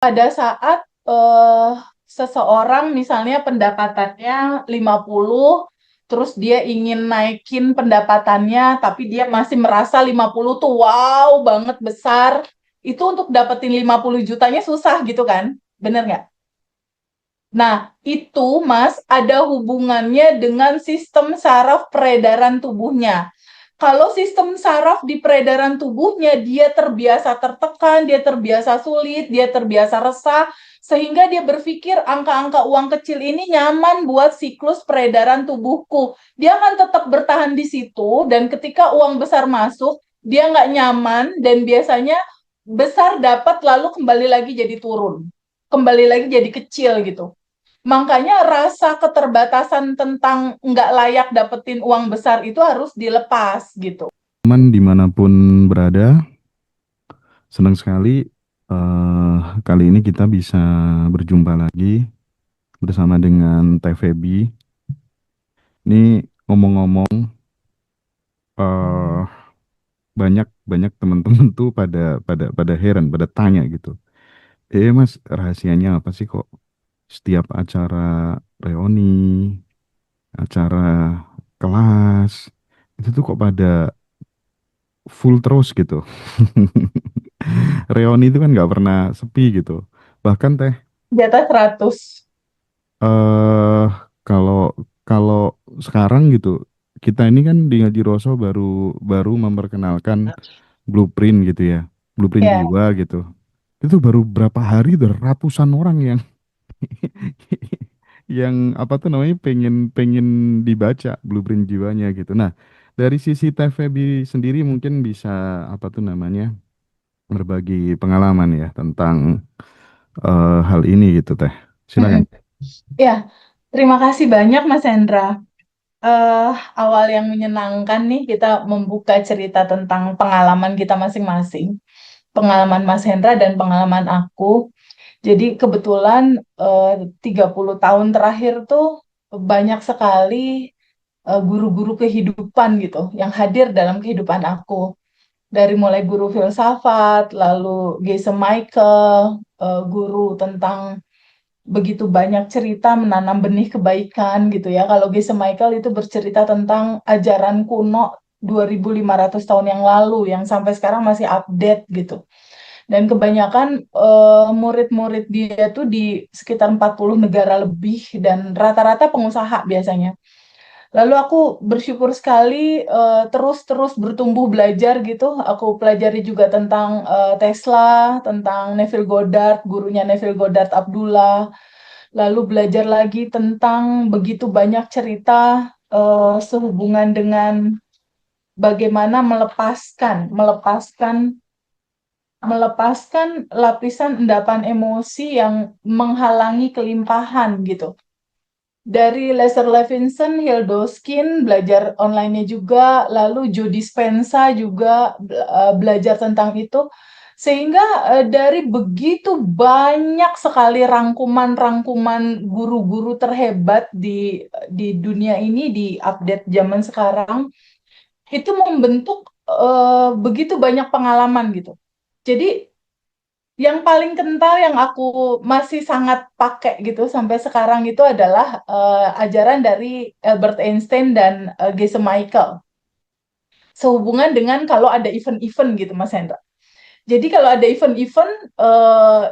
pada saat seseorang misalnya pendapatannya 50, terus dia ingin naikin pendapatannya, tapi dia masih merasa 50 tuh wow banget besar, itu untuk dapetin 50 jutanya susah gitu kan? Bener nggak? Nah, itu Mas ada hubungannya dengan sistem saraf peredaran tubuhnya. Kalau sistem saraf di peredaran tubuhnya dia terbiasa tertekan, dia terbiasa sulit, dia terbiasa resah, sehingga dia berpikir angka-angka uang kecil ini nyaman buat siklus peredaran tubuhku. Dia akan tetap bertahan di situ, dan ketika uang besar masuk, dia nggak nyaman, dan biasanya besar dapat lalu kembali lagi jadi turun. Kembali lagi jadi kecil gitu. Makanya rasa keterbatasan tentang nggak layak dapetin uang besar itu harus dilepas gitu. Teman dimanapun berada, senang sekali kali ini kita bisa berjumpa lagi bersama dengan Teh Feby. Ini ngomong-ngomong, eh banyak banyak teman-teman tuh pada heran, pada tanya gitu. Mas, rahasianya apa sih kok setiap acara reuni, acara kelas itu tuh kok pada full terus gitu. Reuni itu kan nggak pernah sepi gitu. Bahkan Teh, Di atas 100. eh kalau kalau sekarang gitu, kita ini kan di Ngaji Roso baru baru memperkenalkan blueprint gitu ya, blueprint Ya, jiwa gitu. Itu baru berapa hari udah ratusan orang yang yang apa tuh namanya pengen pengen dibaca blueprint jiwanya gitu. Nah, dari sisi TVB sendiri mungkin bisa apa tuh namanya berbagi pengalaman ya tentang hal ini gitu Teh. mm-mm. Silakan. Ya, terima kasih banyak Mas Hendra. eh Awal yang menyenangkan nih kita membuka cerita tentang pengalaman kita masing-masing. Pengalaman Mas Hendra dan pengalaman aku. Jadi kebetulan eh, 30 tahun terakhir tuh banyak sekali guru-guru kehidupan gitu yang hadir dalam kehidupan aku. Dari mulai guru filsafat, lalu Geisha Michael, guru tentang begitu banyak cerita menanam benih kebaikan gitu ya. Kalau Geisha Michael itu bercerita tentang ajaran kuno 2500 tahun yang lalu yang sampai sekarang masih update gitu. Dan kebanyakan murid-murid dia tuh di sekitar 40 negara lebih dan rata-rata pengusaha biasanya. Lalu aku bersyukur sekali terus-terus bertumbuh belajar gitu. Aku pelajari juga tentang Tesla, tentang Neville Goddard, gurunya Neville Goddard Abdullah. Lalu belajar lagi tentang begitu banyak cerita sehubungan dengan bagaimana melepaskan lapisan endapan emosi yang menghalangi kelimpahan gitu. Dari Lester Levinson, Hildoskin, belajar online-nya juga, lalu Joe Dispenza juga belajar tentang itu. Sehingga dari begitu banyak sekali rangkuman-rangkuman guru-guru terhebat di dunia ini, di update zaman sekarang, itu membentuk begitu banyak pengalaman gitu. Jadi yang paling kental yang aku masih sangat pakai gitu sampai sekarang itu adalah ajaran dari Albert Einstein dan Geshe Michael. Sehubungan dengan kalau ada event-event gitu Mas Hendra. Jadi kalau ada event-event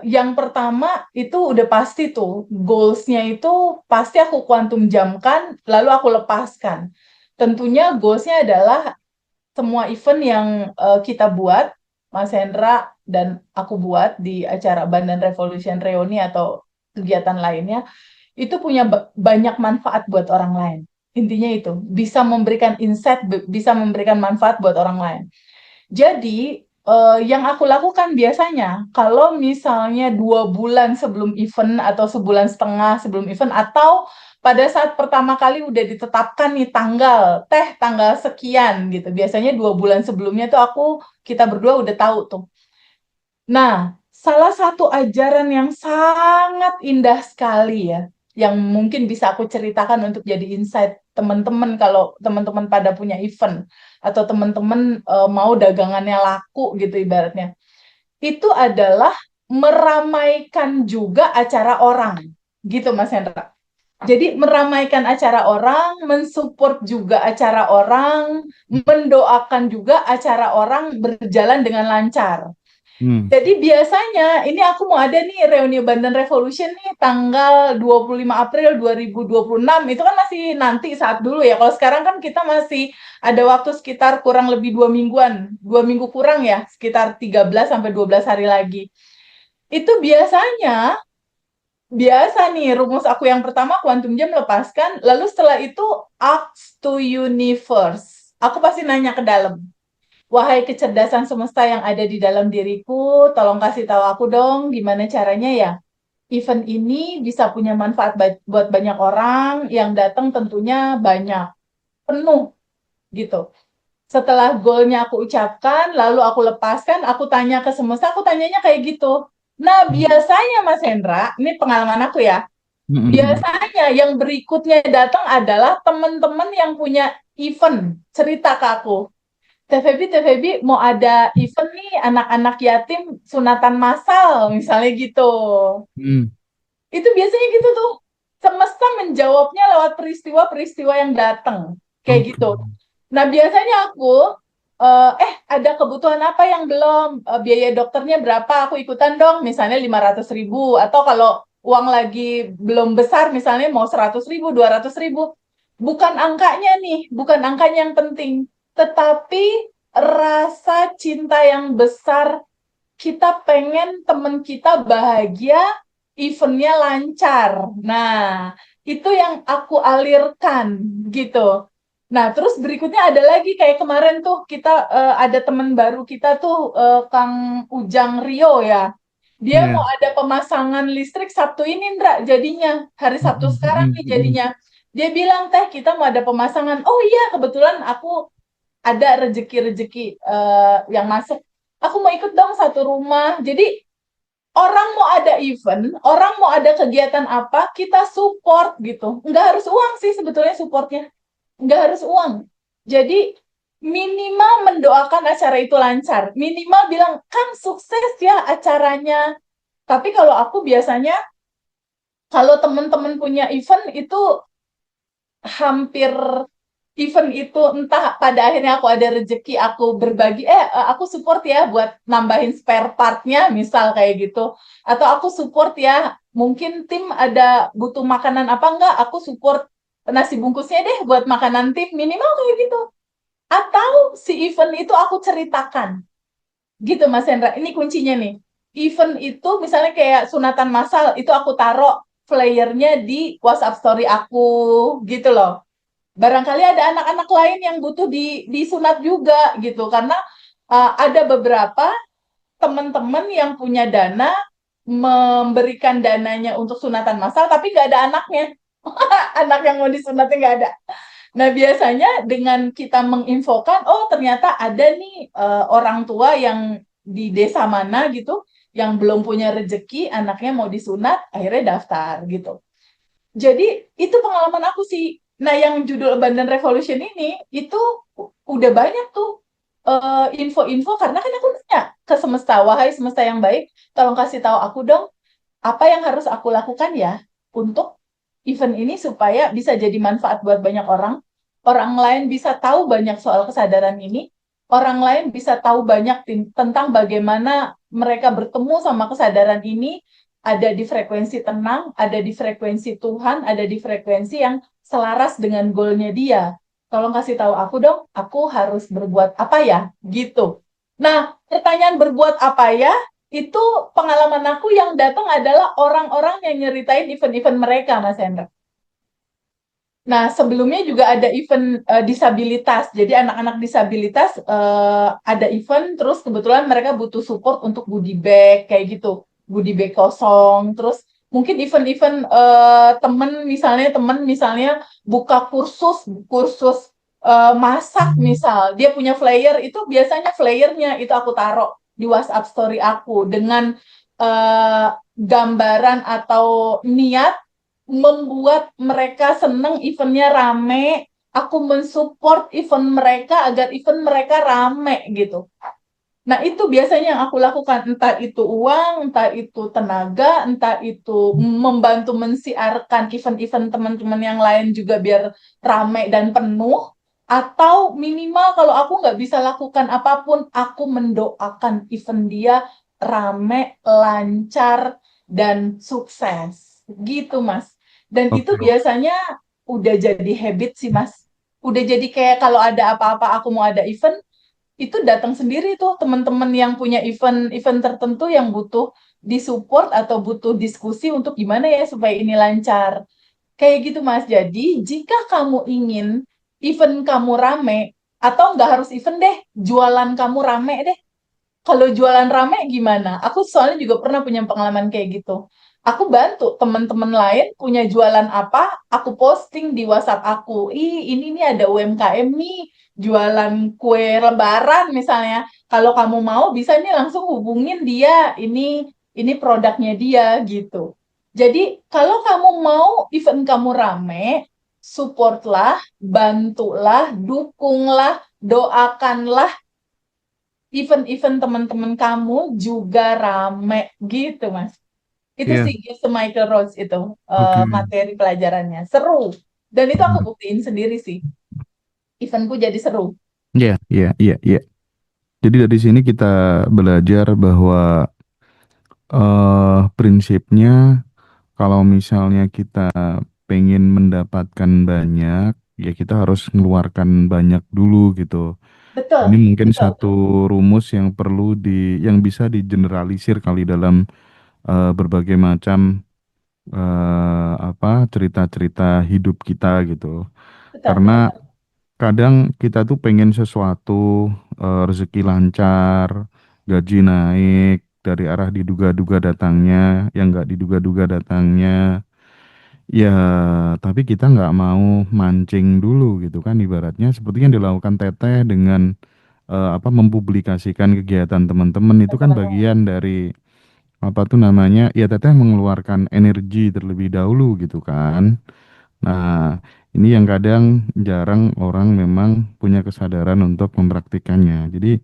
yang pertama itu udah pasti tuh goals-nya itu pasti aku kuantum jamkan lalu aku lepaskan. Tentunya goals-nya adalah semua event yang kita buat, Mas Hendra dan aku buat di acara Bandan Revolution Reuni atau kegiatan lainnya, itu punya banyak manfaat buat orang lain. Intinya itu, bisa memberikan insight, bisa memberikan manfaat buat orang lain. Jadi, yang aku lakukan biasanya, kalau misalnya 2 bulan sebelum event atau sebulan setengah sebelum event, atau pada saat pertama kali udah ditetapkan nih tanggal sekian gitu. Biasanya 2 bulan sebelumnya tuh kita berdua udah tahu tuh. Nah, salah satu ajaran yang sangat indah sekali ya, yang mungkin bisa aku ceritakan untuk jadi insight teman-teman kalau teman-teman pada punya event atau teman-teman mau dagangannya laku gitu ibaratnya. Itu adalah meramaikan juga acara orang, gitu Mas Hendra. Jadi meramaikan acara orang, mensupport juga acara orang, mendoakan juga acara orang berjalan dengan lancar. Hmm. Jadi biasanya ini aku mau ada nih reuni Banten Revolution nih tanggal 25 April 2026. Itu kan masih nanti saat dulu ya. Kalau sekarang kan kita masih ada waktu sekitar kurang lebih 2 mingguan. 2 minggu kurang ya, sekitar 13 sampai 12 hari lagi. Itu biasa nih rumus aku yang pertama quantum jam lepaskan, lalu setelah itu ask to universe. Aku pasti nanya ke dalam. Wahai kecerdasan semesta yang ada di dalam diriku, tolong kasih tahu aku dong gimana caranya ya. Event ini bisa punya manfaat buat banyak orang, yang datang tentunya banyak, penuh gitu. Setelah goalnya aku ucapkan, lalu aku lepaskan, aku tanya ke semesta, aku tanyanya kayak gitu. Nah, biasanya Mas Hendra, ini pengalaman aku ya, Hmm. biasanya yang berikutnya datang adalah teman-teman yang punya event, cerita ke aku. TVB mau ada event nih anak-anak yatim sunatan massal misalnya gitu. Hmm. Itu biasanya gitu tuh. Semesta menjawabnya lewat peristiwa-peristiwa yang datang. Kayak Oke. gitu. Nah, biasanya aku ada kebutuhan apa yang belum. Biaya dokternya berapa, aku ikutan dong, misalnya 500.000. Atau kalau uang lagi belum besar, misalnya mau 100.000, 200.000. Bukan angkanya nih, bukan angkanya yang penting. Tetapi rasa cinta yang besar, kita pengen teman kita bahagia, eventnya lancar. Nah, itu yang aku alirkan gitu. Nah, terus berikutnya ada lagi kayak kemarin tuh kita ada teman baru kita tuh Kang Ujang Rio ya. Dia mau Iya. ada pemasangan listrik Sabtu ini, Ndra, jadinya. Hari Sabtu Hmm. sekarang Hmm. nih Hmm. jadinya. Dia bilang, "Teh, kita mau ada pemasangan." Oh iya, kebetulan aku ada rezeki-rezeki yang masuk. Aku mau ikut dong satu rumah. Jadi orang mau ada event, orang mau ada kegiatan apa, kita support gitu. Nggak harus uang sih sebetulnya supportnya. Nggak harus uang. Jadi minimal mendoakan acara itu lancar. Minimal bilang, Kang sukses ya acaranya. Tapi kalau aku biasanya, kalau teman-teman punya event itu hampir event itu entah pada akhirnya aku ada rezeki aku berbagi aku support ya buat nambahin spare partnya misal kayak gitu, atau aku support ya mungkin tim ada butuh makanan apa enggak, aku support nasi bungkusnya deh buat makanan tim, minimal kayak gitu. Atau si event itu aku ceritakan gitu Mas Hendra, ini kuncinya nih. Event itu misalnya kayak sunatan massal itu aku taruh flyernya di WhatsApp story aku gitu loh. Barangkali ada anak-anak lain yang butuh disunat juga gitu, karena ada beberapa teman-teman yang punya dana memberikan dananya untuk sunatan massal tapi nggak ada anaknya. Anak yang mau disunatnya nggak ada. Nah, biasanya dengan kita menginfokan, oh ternyata ada nih orang tua yang di desa mana gitu yang belum punya rezeki anaknya mau disunat, akhirnya daftar gitu. Jadi itu pengalaman aku sih. Nah, yang judul Abandon Revolution ini itu udah banyak tuh info-info, karena kan aku nanya ke semesta, wahai semesta yang baik, tolong kasih tahu aku dong apa yang harus aku lakukan ya untuk event ini supaya bisa jadi manfaat buat banyak orang. Orang lain bisa tahu banyak soal kesadaran ini. Orang lain bisa tahu banyak tentang bagaimana mereka bertemu sama kesadaran ini, ada di frekuensi tenang, ada di frekuensi Tuhan, ada di frekuensi yang selaras dengan goalnya dia. Tolong kasih tahu aku dong, aku harus berbuat apa ya? Gitu. Nah, pertanyaan berbuat apa ya? Itu pengalaman aku yang datang adalah orang-orang yang nyeritain event-event mereka, Mas Hendra. Nah, sebelumnya juga ada event disabilitas. Jadi anak-anak disabilitas ada event, terus kebetulan mereka butuh support untuk goodie bag kayak gitu, goodie bag kosong. Terus mungkin event-event temen misalnya buka kursus kursus masak misal, dia punya flyer itu biasanya flyernya itu aku taruh di WhatsApp story aku dengan eh, gambaran atau niat membuat mereka seneng, eventnya rame, aku mensupport event mereka agar event mereka rame gitu. Nah, itu biasanya yang aku lakukan, entah itu uang, entah itu tenaga, entah itu membantu mensiarkan event-event teman-teman yang lain juga biar ramai dan penuh, atau minimal kalau aku nggak bisa lakukan apapun, aku mendoakan event dia rame, lancar, dan sukses. Gitu, Mas. Dan itu Oke. biasanya udah jadi habit sih, Mas. Udah jadi kayak kalau ada apa-apa, aku mau ada event, itu datang sendiri tuh teman-teman yang punya event-event tertentu yang butuh disupport atau butuh diskusi untuk gimana ya supaya ini lancar. Kayak gitu Mas. Jadi jika kamu ingin event kamu rame, atau nggak harus event deh, jualan kamu rame deh. Kalau jualan rame gimana? Aku soalnya juga pernah punya pengalaman kayak gitu. Aku bantu teman-teman lain punya jualan apa, aku posting di WhatsApp aku. Ih, ini nih ada UMKM nih, jualan kue lebaran misalnya. Kalau kamu mau bisa nih langsung hubungin dia. Ini produknya dia gitu. Jadi kalau kamu mau event kamu rame, supportlah, bantulah, dukunglah, doakanlah event-event teman-teman kamu juga rame gitu, Mas. Itu Iya, sih Gift to Michael Rhodes itu oke. materi pelajarannya. Seru. Dan itu aku Benar. buktiin sendiri sih. Eventku jadi seru. Iya, iya, iya, iya. Jadi dari sini kita belajar bahwa prinsipnya kalau misalnya kita pengen mendapatkan banyak, ya kita harus mengeluarkan banyak dulu gitu. Ini Betul, mungkin betul, satu rumus yang perlu yang bisa digeneralisir kali dalam berbagai macam apa cerita-cerita hidup kita gitu. betul. Karena kadang kita tuh pengen sesuatu, rezeki lancar, gaji naik dari arah diduga-duga datangnya, yang nggak diduga-duga datangnya. Ya, tapi kita nggak mau mancing dulu gitu kan, ibaratnya seperti yang dilakukan Teteh dengan apa mempublikasikan kegiatan teman-teman itu kan Teman-teman. bagian dari apa tuh namanya, ya Teteh mengeluarkan energi terlebih dahulu gitu kan. Nah, ini yang kadang jarang orang memang punya kesadaran untuk mempraktikannya. Jadi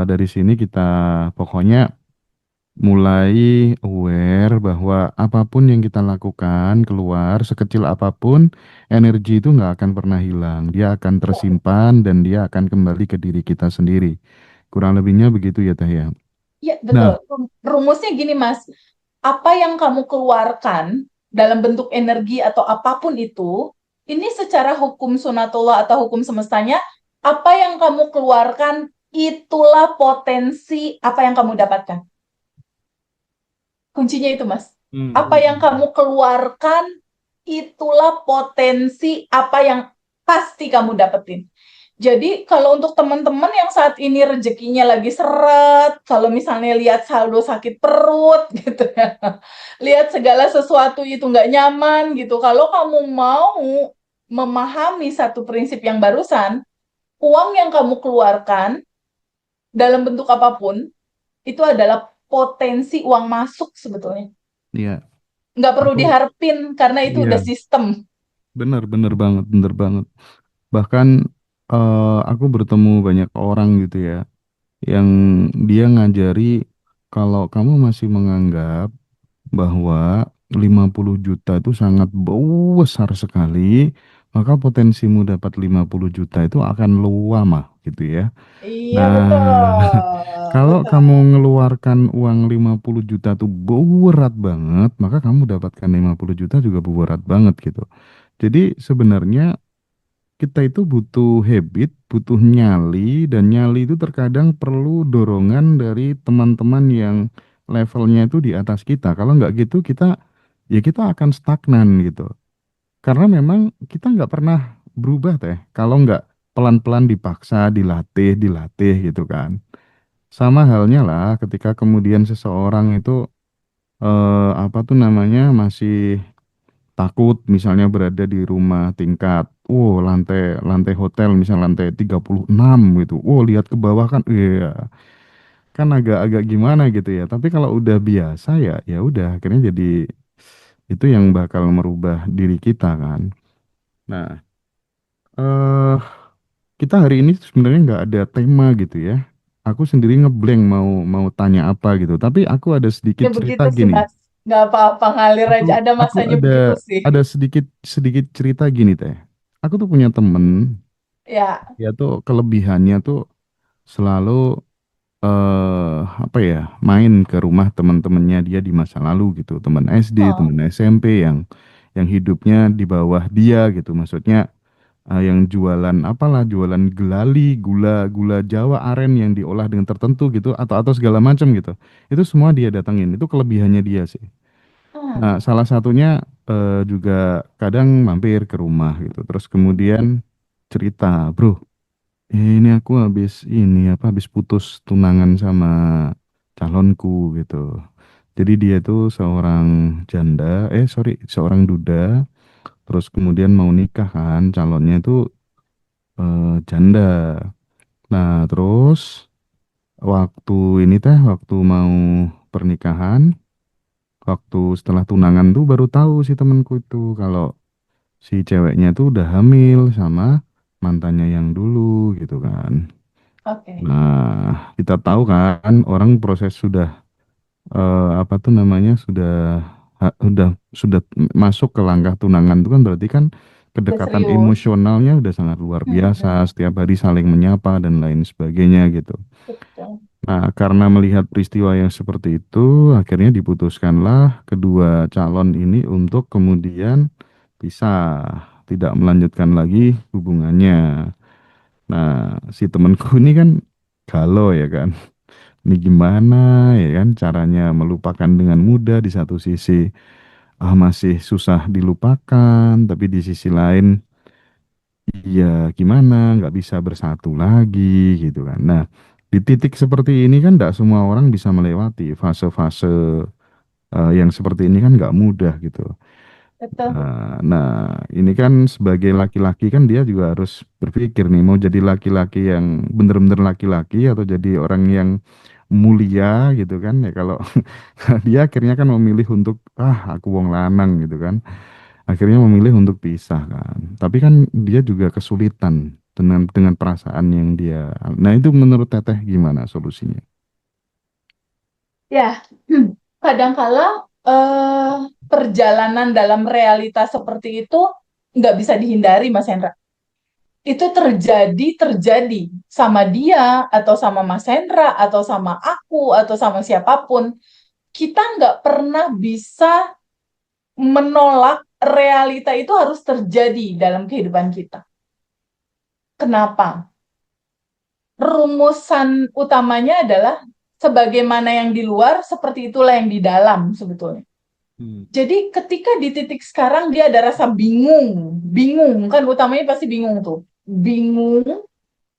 dari sini kita pokoknya mulai aware bahwa apapun yang kita lakukan keluar sekecil apapun, energi itu nggak akan pernah hilang. Dia akan tersimpan dan dia akan kembali ke diri kita sendiri. Kurang lebihnya begitu ya Teh ya. Iya, Nah, betul. Rumusnya gini, Mas. Apa yang kamu keluarkan dalam bentuk energi atau apapun itu, ini secara hukum sunatullah atau hukum semestanya, apa yang kamu keluarkan itulah potensi apa yang kamu dapatkan. Kuncinya itu, Mas. Apa yang kamu keluarkan, itulah potensi apa yang pasti kamu dapetin. Jadi kalau untuk teman-teman yang saat ini rezekinya lagi seret, kalau misalnya lihat saldo sakit perut gitu ya, lihat segala sesuatu itu nggak nyaman gitu. Kalau kamu mau memahami satu prinsip yang barusan, uang yang kamu keluarkan dalam bentuk apapun itu adalah potensi uang masuk sebetulnya. iya, Nggak perlu aku diharapin karena itu udah iya, sistem. benar benar banget, benar banget. Bahkan aku bertemu banyak orang gitu ya yang dia ngajari kalau kamu masih menganggap bahwa 50 juta itu sangat besar sekali, maka potensimu dapat 50 juta itu akan luamah gitu ya. Iya, Nah, betul. kalau Betul. kamu mengeluarkan uang 50 juta itu berat banget, maka kamu dapatkan 50 juta juga berat banget gitu. Jadi sebenarnya kita itu butuh habit, butuh nyali, dan nyali itu terkadang perlu dorongan dari teman-teman yang levelnya itu di atas kita. Kalau nggak gitu kita, ya kita akan stagnan gitu. Karena memang kita nggak pernah berubah teh. Kalau nggak pelan-pelan dipaksa, dilatih, dilatih gitu kan. Sama halnya lah ketika kemudian seseorang itu apa tuh namanya masih takut misalnya berada di rumah tingkat, lantai lantai hotel misal lantai 36 gitu. Lihat ke bawah kan, iya kan agak-agak gimana gitu ya. Tapi kalau udah biasa ya, ya udah akhirnya jadi itu yang bakal merubah diri kita kan. Nah, eh kita hari ini sebenarnya nggak ada tema gitu ya. aku sendiri ngeblank mau mau tanya apa gitu. Tapi aku ada sedikit Ya cerita begitu sih gini. Mas. Nggak apa-apa, ngalir Aku aja. Ada aku masanya begitu sih. ada sedikit sedikit cerita gini teh. Aku tuh punya temen, Ya, dia tuh kelebihannya tuh selalu apa ya, main ke rumah teman-temannya dia di masa lalu gitu, teman SD, oh, teman SMP yang hidupnya di bawah dia gitu. Maksudnya yang jualan apalah, jualan gelali, gula gula Jawa aren yang diolah dengan tertentu gitu, atau segala macam gitu. Itu semua dia datangin. Itu kelebihannya dia sih. hmm, Nah, salah satunya juga kadang mampir ke rumah gitu. Terus kemudian cerita, bro, ini aku habis putus tunangan sama calonku gitu. Jadi dia tuh seorang janda, seorang duda. Terus kemudian mau nikah kan, calonnya itu janda. Nah, terus waktu mau pernikahan, waktu setelah tunangan tuh baru tahu si temanku itu kalau si ceweknya tuh udah hamil sama mantannya yang dulu gitu kan. oke. Nah, kita tahu kan orang proses sudah apa tuh namanya, sudah masuk ke langkah tunangan itu kan berarti kan Udah kedekatan serius. emosionalnya udah sangat luar biasa, Benar. setiap hari saling menyapa dan lain sebagainya gitu. Betul. Nah, karena melihat peristiwa yang seperti itu, akhirnya diputuskanlah kedua calon ini untuk kemudian pisah, tidak melanjutkan lagi hubungannya. Nah, si temanku ini kan galau ya kan. Ini gimana ya kan caranya melupakan dengan mudah, di satu sisi masih susah dilupakan, tapi di sisi lain iya gimana nggak bisa bersatu lagi gitu kan. Nah, di titik seperti ini kan nggak semua orang bisa melewati fase-fase yang seperti ini kan nggak mudah gitu. Betul. Nah, ini kan sebagai laki-laki kan dia juga harus berpikir nih, mau jadi laki-laki yang bener-bener laki-laki atau jadi orang yang mulia gitu kan ya. Kalau dia akhirnya kan memilih untuk aku wong lanang gitu kan, akhirnya memilih untuk pisah kan. Tapi kan dia juga kesulitan dengan perasaan yang dia. Nah, itu menurut Teteh gimana solusinya? Ya, kadangkala eh, perjalanan dalam realitas seperti itu nggak bisa dihindari, Mas Hendra. Itu terjadi sama dia, atau sama Mas Hendra, atau sama aku, atau sama siapapun. Kita nggak pernah bisa menolak realita itu harus terjadi dalam kehidupan kita. Kenapa? Rumusan utamanya adalah sebagaimana yang di luar, seperti itulah yang di dalam sebetulnya. Hmm. Jadi ketika di titik sekarang dia ada rasa bingung, bingung kan utamanya pasti bingung tuh. Bingung,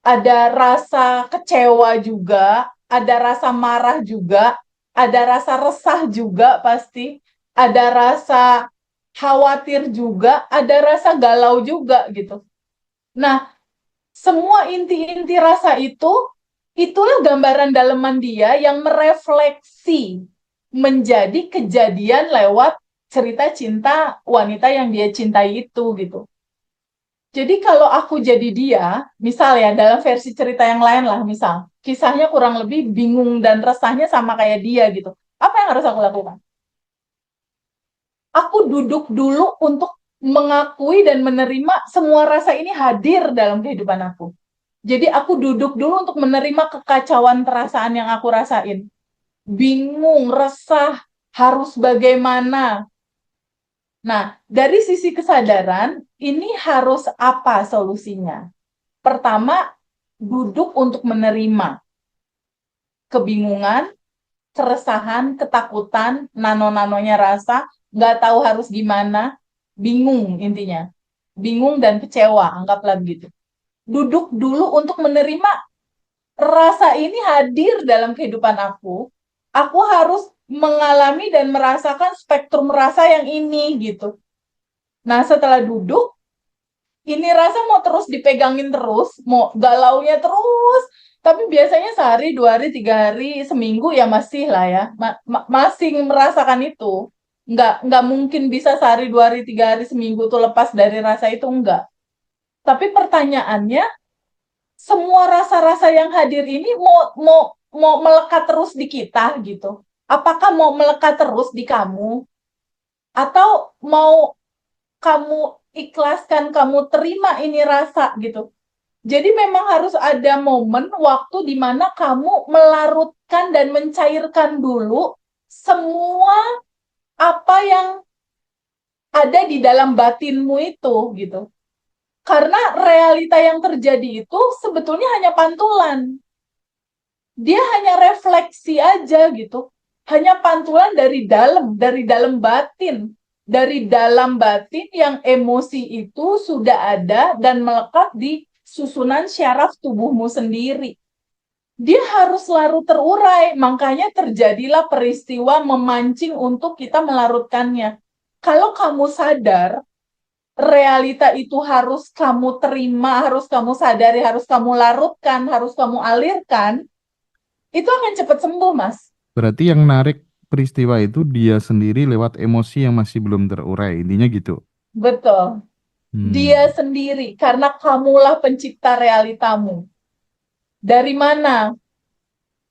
ada rasa kecewa juga, ada rasa marah juga, ada rasa resah juga pasti, ada rasa khawatir juga, ada rasa galau juga gitu. Nah, semua inti-inti rasa itu, itulah gambaran daleman dia yang merefleksi menjadi kejadian lewat cerita cinta wanita yang dia cintai itu gitu. Jadi kalau aku jadi dia, misal ya dalam versi cerita yang lain lah, misal kisahnya kurang lebih bingung dan resahnya sama kayak dia gitu. Apa yang harus aku lakukan? Aku duduk dulu untuk mengakui dan menerima semua rasa ini hadir dalam kehidupan aku. Jadi aku duduk dulu untuk menerima kekacauan perasaan yang aku rasain. Bingung, resah, harus bagaimana. Nah, dari sisi kesadaran, ini harus apa solusinya? Pertama, duduk untuk menerima kebingungan, keresahan, ketakutan, nano-nanonya rasa, nggak tahu harus gimana, bingung intinya. Bingung dan kecewa, anggaplah begitu. Duduk dulu untuk menerima rasa ini hadir dalam kehidupan aku harus mengalami dan merasakan spektrum rasa yang ini gitu. Nah, setelah duduk, ini rasa mau terus dipegangin terus, mau galaunya terus, tapi biasanya sehari, 2 hari, 3 hari, seminggu ya masih lah ya, masih merasakan itu. Nggak mungkin bisa sehari, 2 hari, 3 hari, seminggu tuh lepas dari rasa itu, enggak. Tapi pertanyaannya, semua rasa-rasa yang hadir ini mau melekat terus di kita gitu. Apakah mau melekat terus di kamu atau mau kamu ikhlaskan, kamu terima ini rasa gitu. Jadi memang harus ada momen waktu di mana kamu melarutkan dan mencairkan dulu semua apa yang ada di dalam batinmu itu gitu. Karena realita yang terjadi itu sebetulnya hanya pantulan. Dia hanya refleksi aja gitu. Hanya pantulan dari dalam batin. Dari dalam batin yang emosi itu sudah ada dan melekat di susunan syaraf tubuhmu sendiri. Dia harus larut terurai, makanya terjadilah peristiwa memancing untuk kita melarutkannya. Kalau kamu sadar, realita itu harus kamu terima, harus kamu sadari, harus kamu larutkan, harus kamu alirkan, itu akan cepat sembuh, Mas. Berarti yang narik peristiwa itu dia sendiri lewat emosi yang masih belum terurai. Intinya gitu. Betul. Dia Hmm. sendiri, karena kamulah pencipta realitamu. Dari mana?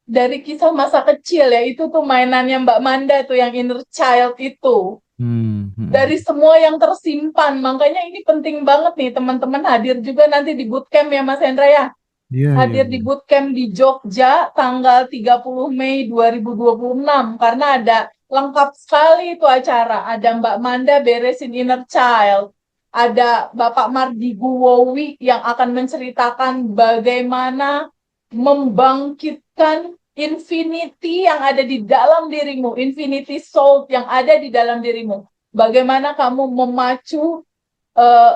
Dari kisah masa kecil ya, itu tuh mainannya Mbak Manda tuh yang inner child itu. Hmm. Dari semua yang tersimpan, makanya ini penting banget nih teman-teman hadir juga nanti di bootcamp ya Mas Hendra ya. Iya, iya, Hadir di iya. bootcamp di Jogja tanggal 30 Mei 2026 karena ada lengkap sekali itu acara. Ada Mbak Manda beresin inner child. Ada Bapak Mardi Guwowi yang akan menceritakan bagaimana membangkitkan infinity yang ada di dalam dirimu, infinity soul yang ada di dalam dirimu. Bagaimana kamu memacu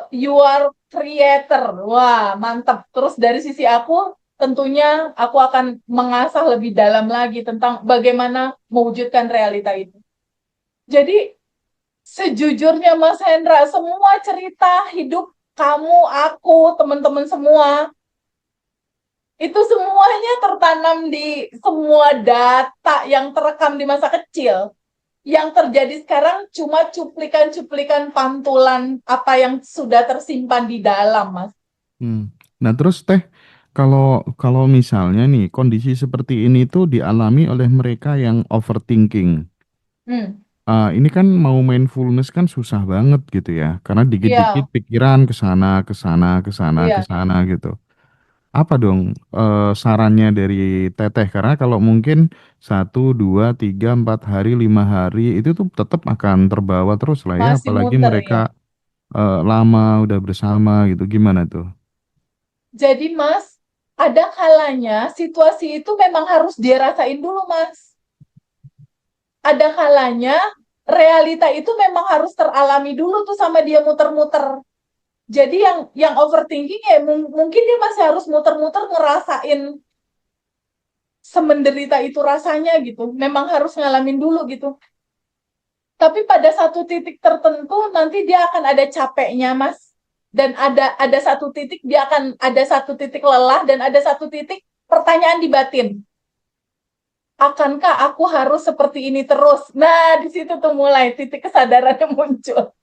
you are creator. Wah, mantap. Terus dari sisi aku, tentunya aku akan mengasah lebih dalam lagi tentang bagaimana mewujudkan realita itu. Jadi, sejujurnya Mas Hendra, semua cerita hidup kamu, aku, teman-teman semua, itu semuanya tertanam di semua data yang terekam di masa kecil. Yang terjadi sekarang cuma cuplikan-cuplikan pantulan apa yang sudah tersimpan di dalam, Mas. Hmm. Nah, terus Teh, kalau kalau misalnya nih kondisi seperti ini tuh dialami oleh mereka yang overthinking. Hmm. Ini kan mau mindfulness kan susah banget gitu ya, karena dikit-dikit Iya, pikiran ke sana, ke sana, ke sana, ke iya. sana gitu. Apa dong sarannya dari Teteh? Karena kalau mungkin 1, 2, 3, 4 hari, 5 hari itu tuh tetap akan terbawa terus lah ya, Masih apalagi muter mereka ya. lama udah bersama gitu. Gimana tuh? Jadi Mas, ada kalanya situasi itu memang harus dia rasain dulu Mas. Ada kalanya realita itu memang harus teralami dulu tuh sama dia muter-muter. Jadi yang overthinking ya mungkin dia masih harus muter-muter ngerasain semenderita itu rasanya gitu. Memang harus ngalamin dulu gitu. Tapi pada satu titik tertentu nanti dia akan ada capeknya, Mas. Dan ada satu titik dia akan ada satu titik lelah dan ada satu titik pertanyaan di batin. Akankah aku harus seperti ini terus? Nah, di situ tuh mulai titik kesadarannya muncul.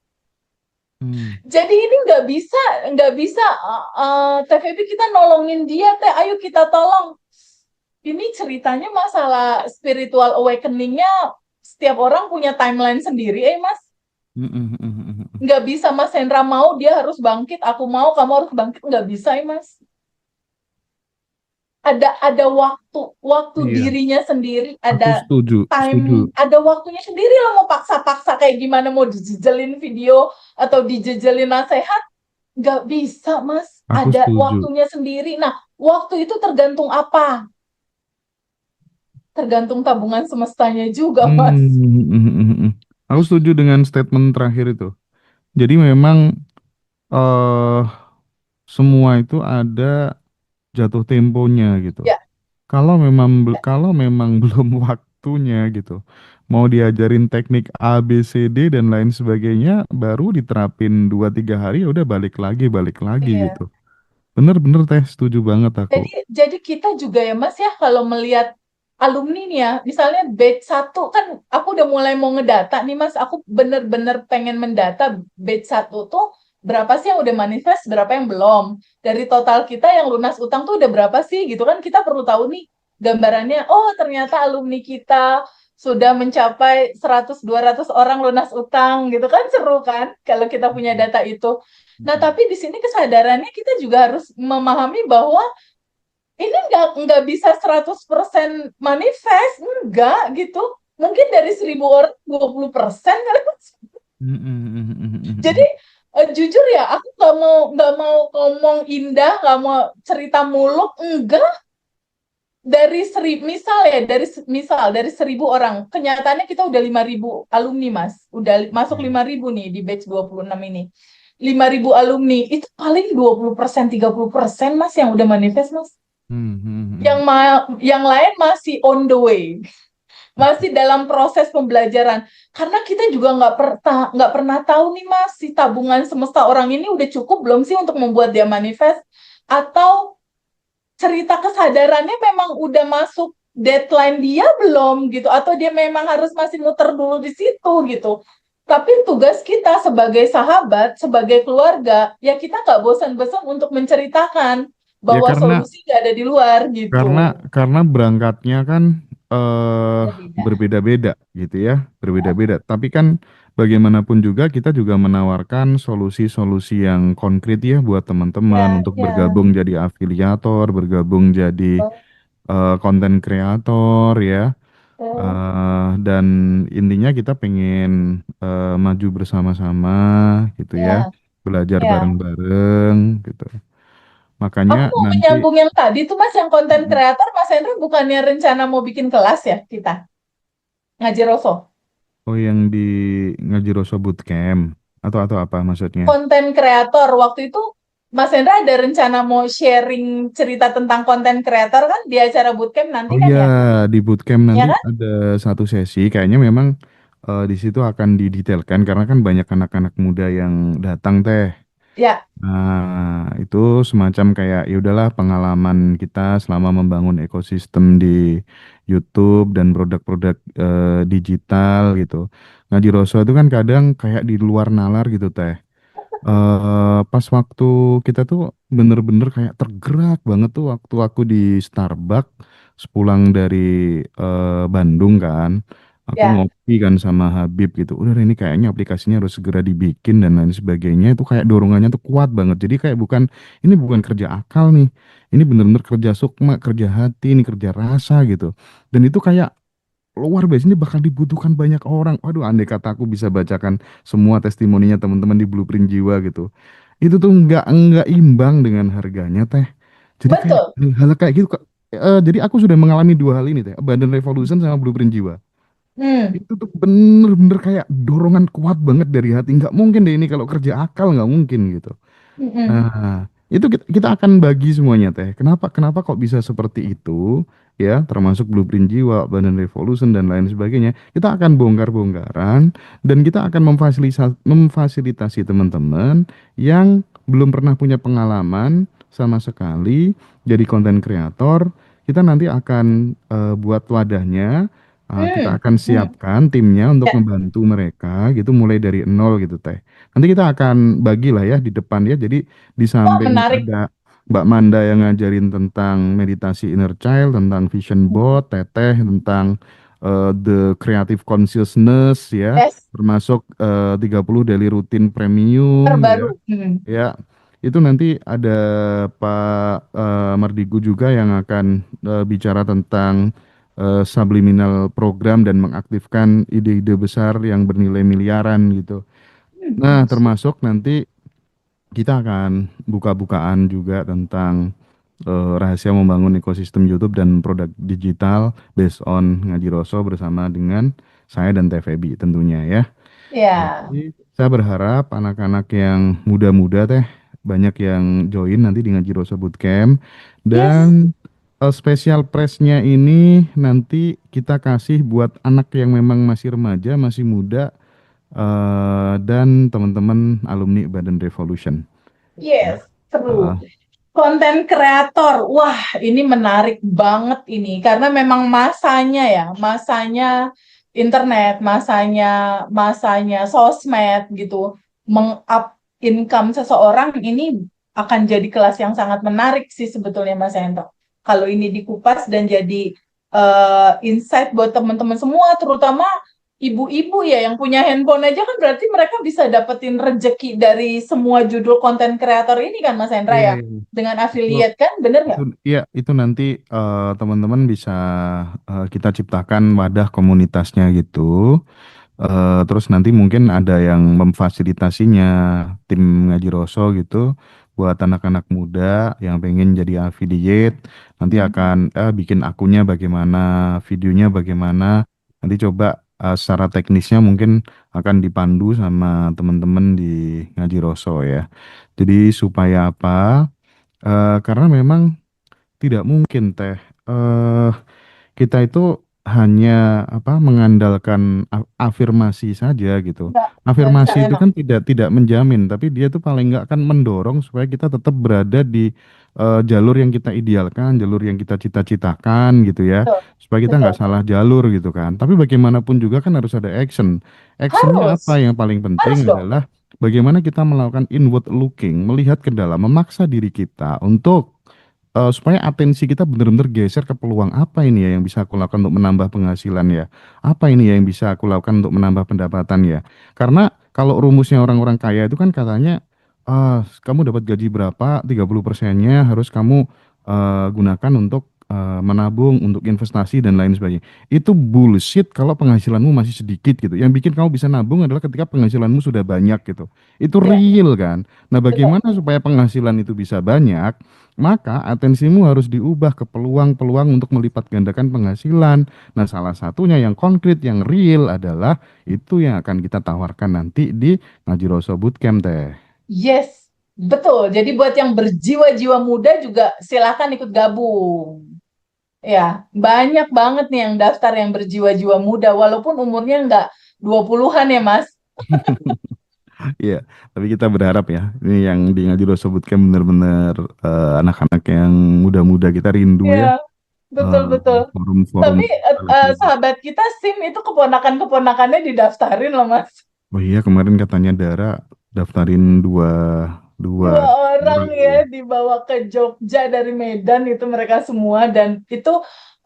Hmm. Jadi ini nggak bisa TVP kita nolongin dia, teh. Ayo kita tolong. Ini ceritanya masalah spiritual awakeningnya setiap orang punya timeline sendiri, Mas. Nggak bisa Mas Hendra mau dia harus bangkit, aku mau kamu harus bangkit, nggak bisa ya Mas. Ada waktu waktu Iya, dirinya sendiri, aku ada setuju, time, setuju. ada waktunya sendiri lah mau paksa-paksa kayak gimana mau dijejelin video atau dijejelin nasihat, nggak bisa Mas. Aku Ada setuju. waktunya sendiri. Nah, waktu itu tergantung apa? Tergantung tabungan semestanya juga Mas. Aku setuju dengan statement terakhir itu. Jadi memang eh semua itu ada jatuh temponya gitu. Ya, Kalau memang belum waktunya gitu. Mau diajarin teknik A, B, C, D dan lain sebagainya, baru diterapin 2, 3 hari, ya udah balik lagi gitu. iya. Bener-bener Teh, setuju banget aku. Jadi kita juga ya Mas ya kalau melihat alumni nih ya, misalnya batch 1 kan aku udah mulai mau ngedata nih Mas, aku bener-bener pengen mendata batch 1 tuh berapa sih yang udah manifest, berapa yang belum. Dari total kita yang lunas utang tuh udah berapa sih gitu kan, kita perlu tahu nih gambarannya. Oh, ternyata alumni kita sudah mencapai 100-200 orang lunas utang gitu kan, seru kan kalau kita punya data itu. Nah, tapi di sini kesadarannya kita juga harus memahami bahwa ini nggak bisa 100% manifest, enggak gitu. Mungkin dari 1.000 orang 20% kali. Jadi jujur ya, aku nggak mau ngomong indah, nggak mau cerita muluk, enggak. Dari misal dari 1.000 orang, kenyataannya kita udah 5.000 alumni, Mas. Udah masuk 5.000 nih di batch 26 ini. 5.000 alumni, itu paling 20%, 30%, Mas, yang udah manifest, Mas. Yang lain masih on the way, masih dalam proses pembelajaran. Karena kita juga nggak pernah tahu nih, Mas, si tabungan semesta orang ini udah cukup belum sih untuk membuat dia manifest, atau cerita kesadarannya memang udah masuk deadline dia belum gitu, atau dia memang harus masih muter dulu di situ gitu. Tapi tugas kita sebagai sahabat, sebagai keluarga, ya kita nggak bosan-bosan untuk menceritakan Ya bahwa karena solusi nggak ada di luar karena gitu. karena berangkatnya kan eh Beda-beda. berbeda-beda gitu ya, berbeda-beda. Tapi kan bagaimanapun juga kita juga menawarkan solusi-solusi yang konkret ya buat teman-teman Ya, untuk ya. bergabung jadi afiliator, bergabung jadi konten kreator ya. Betul. Dan intinya kita pengen maju bersama-sama gitu ya, Ya, belajar ya. bareng-bareng gitu. Makanya Aku mau nanti menyambung yang tadi tuh, Mas, yang konten kreator, Mas Hendra bukannya rencana mau bikin kelas ya kita ngaji Rovo. oh yang di Ngajiroso Bootcamp atau apa maksudnya? Konten kreator waktu itu Mas Hendra ada rencana mau sharing cerita tentang konten kreator kan di acara bootcamp nanti Oh kan iya, ya? di bootcamp nanti Ya kan? ada satu sesi. Kayaknya memang di situ akan didetailkan karena kan banyak anak-anak muda yang datang teh. Ya. Nah, itu semacam kayak ya udahlah pengalaman kita selama membangun ekosistem di YouTube dan produk-produk digital gitu. Ngaji Roso itu kan kadang kayak di luar nalar gitu teh. Pas waktu kita tuh bener-bener kayak tergerak banget tuh waktu aku di Starbucks sepulang dari Bandung kan. Aku Ya. ngopi kan sama Habib gitu. Udah deh, ini kayaknya aplikasinya harus segera dibikin dan lain sebagainya. Itu kayak dorongannya tuh kuat banget. Jadi kayak ini bukan kerja akal nih. Ini bener-bener kerja sukma, kerja hati, ini kerja rasa gitu. Dan itu kayak luar biasa ini bakal dibutuhkan banyak orang. Waduh, andai kata aku bisa bacakan semua testimoninya teman-teman di Blueprint Jiwa gitu. Itu tuh nggak imbang dengan harganya teh. Jadi kayak Betul. hal kayak gitu. Jadi aku sudah mengalami dua hal ini teh, Abundant Revolution sama Blueprint Jiwa. Hmm. Itu tuh bener-bener kayak dorongan kuat banget dari hati. Nggak mungkin deh ini kalau kerja akal nggak mungkin gitu. Mm-mm. Nah, itu kita akan bagi semuanya teh. Kenapa kenapa kok bisa seperti itu? Ya, termasuk blueprint jiwa, Badan Revolution dan lain sebagainya. Kita akan bongkar-bongkaran dan kita akan memfasilitasi teman-teman yang belum pernah punya pengalaman sama sekali jadi konten kreator. Kita nanti akan buat wadahnya. Kita Hmm. akan Hmm. siapkan timnya untuk Ya. membantu mereka gitu mulai dari nol gitu teh. Nanti kita akan bagilah ya di depan ya. Jadi di Wah, samping menarik. ada Mbak Manda yang ngajarin tentang meditasi inner child, tentang vision board, Teteh tentang the creative consciousness ya, Yes. termasuk 30 daily routine premium ya. Terbaru. Hmm. Ya, itu nanti ada Pak Mardigu juga yang akan bicara tentang subliminal program dan mengaktifkan ide-ide besar yang bernilai miliaran gitu. Hmm. Nah, termasuk nanti kita akan buka-bukaan juga tentang rahasia membangun ekosistem YouTube dan produk digital based on Ngaji Roso bersama dengan saya dan TVB tentunya ya. Ya. Jadi saya berharap anak-anak yang muda-muda teh banyak yang join nanti di Ngaji Roso Bootcamp Yes. dan special prize-nya ini nanti kita kasih buat anak yang memang masih remaja, masih muda dan teman-teman alumni Badan Revolution. Ya. Yes. Seru. Uh, Konten kreator, wah ini menarik banget ini karena memang masanya internet, masanya sosmed gitu, meng-up income seseorang ini akan jadi kelas yang sangat menarik sih sebetulnya Mas Hendro. Kalau ini dikupas dan jadi insight buat teman-teman semua, terutama ibu-ibu ya yang punya handphone aja kan berarti mereka bisa dapetin rejeki dari semua judul konten kreator ini kan Mas Hendra Iya, ya. iya. Dengan Itu, affiliate kan, bener itu, nggak? iya, itu nanti teman-teman bisa kita ciptakan wadah komunitasnya gitu. Terus nanti mungkin ada yang memfasilitasinya, tim Ngaji Roso gitu, buat anak-anak muda yang pengen jadi affiliate, nanti Hmm. akan bikin akunnya bagaimana, videonya bagaimana, nanti coba secara teknisnya mungkin akan dipandu sama teman-teman di Ngaji Roso ya. Jadi supaya apa? Karena memang tidak mungkin teh. eh kita itu hanya apa mengandalkan afirmasi saja gitu. Nggak bisa Afirmasi itu enak. kan tidak menjamin, tapi dia tuh paling nggak akan mendorong supaya kita tetap berada di jalur yang kita idealkan, jalur yang kita cita-citakan gitu ya, Betul, supaya kita nggak betul. salah jalur gitu kan. Tapi bagaimanapun juga kan harus ada action. Actionnya Harus, apa yang paling penting harus dong. adalah bagaimana kita melakukan inward looking, melihat ke dalam, memaksa diri kita untuk supaya atensi kita benar-benar geser ke peluang apa ini ya yang bisa aku lakukan untuk menambah penghasilan ya. Apa ini ya yang bisa aku lakukan untuk menambah pendapatan ya. Karena kalau rumusnya orang-orang kaya itu kan katanya kamu dapat gaji berapa, 30%-nya harus kamu gunakan untuk menabung, untuk investasi dan lain sebagainya. Itu bullshit kalau penghasilanmu masih sedikit gitu. Yang bikin kamu bisa nabung adalah ketika penghasilanmu sudah banyak gitu. Itu Ya, real kan. Nah, betul. bagaimana supaya penghasilan itu bisa banyak? Maka atensimu harus diubah ke peluang-peluang untuk melipat gandakan penghasilan. Nah, salah satunya yang konkret, yang real adalah itu yang akan kita tawarkan nanti di Ngaji Roso Bootcamp teh. Yes, betul. Jadi buat yang berjiwa-jiwa muda juga silakan ikut gabung. Ya, banyak banget nih yang daftar yang berjiwa-jiwa muda, walaupun umurnya nggak 20-an ya, Mas. Iya, tapi kita berharap ya, ini yang di Ngaji Roso Bootcamp benar-benar anak-anak yang muda-muda kita rindu Ya, ya, betul-betul. forum-forum Tapi gitu. sahabat kita SIM itu keponakan-keponakannya didaftarin loh, Mas. Oh iya, kemarin katanya Dara daftarin dua dua Dua orang orang ya ya. dibawa ke Jogja dari Medan itu mereka semua dan itu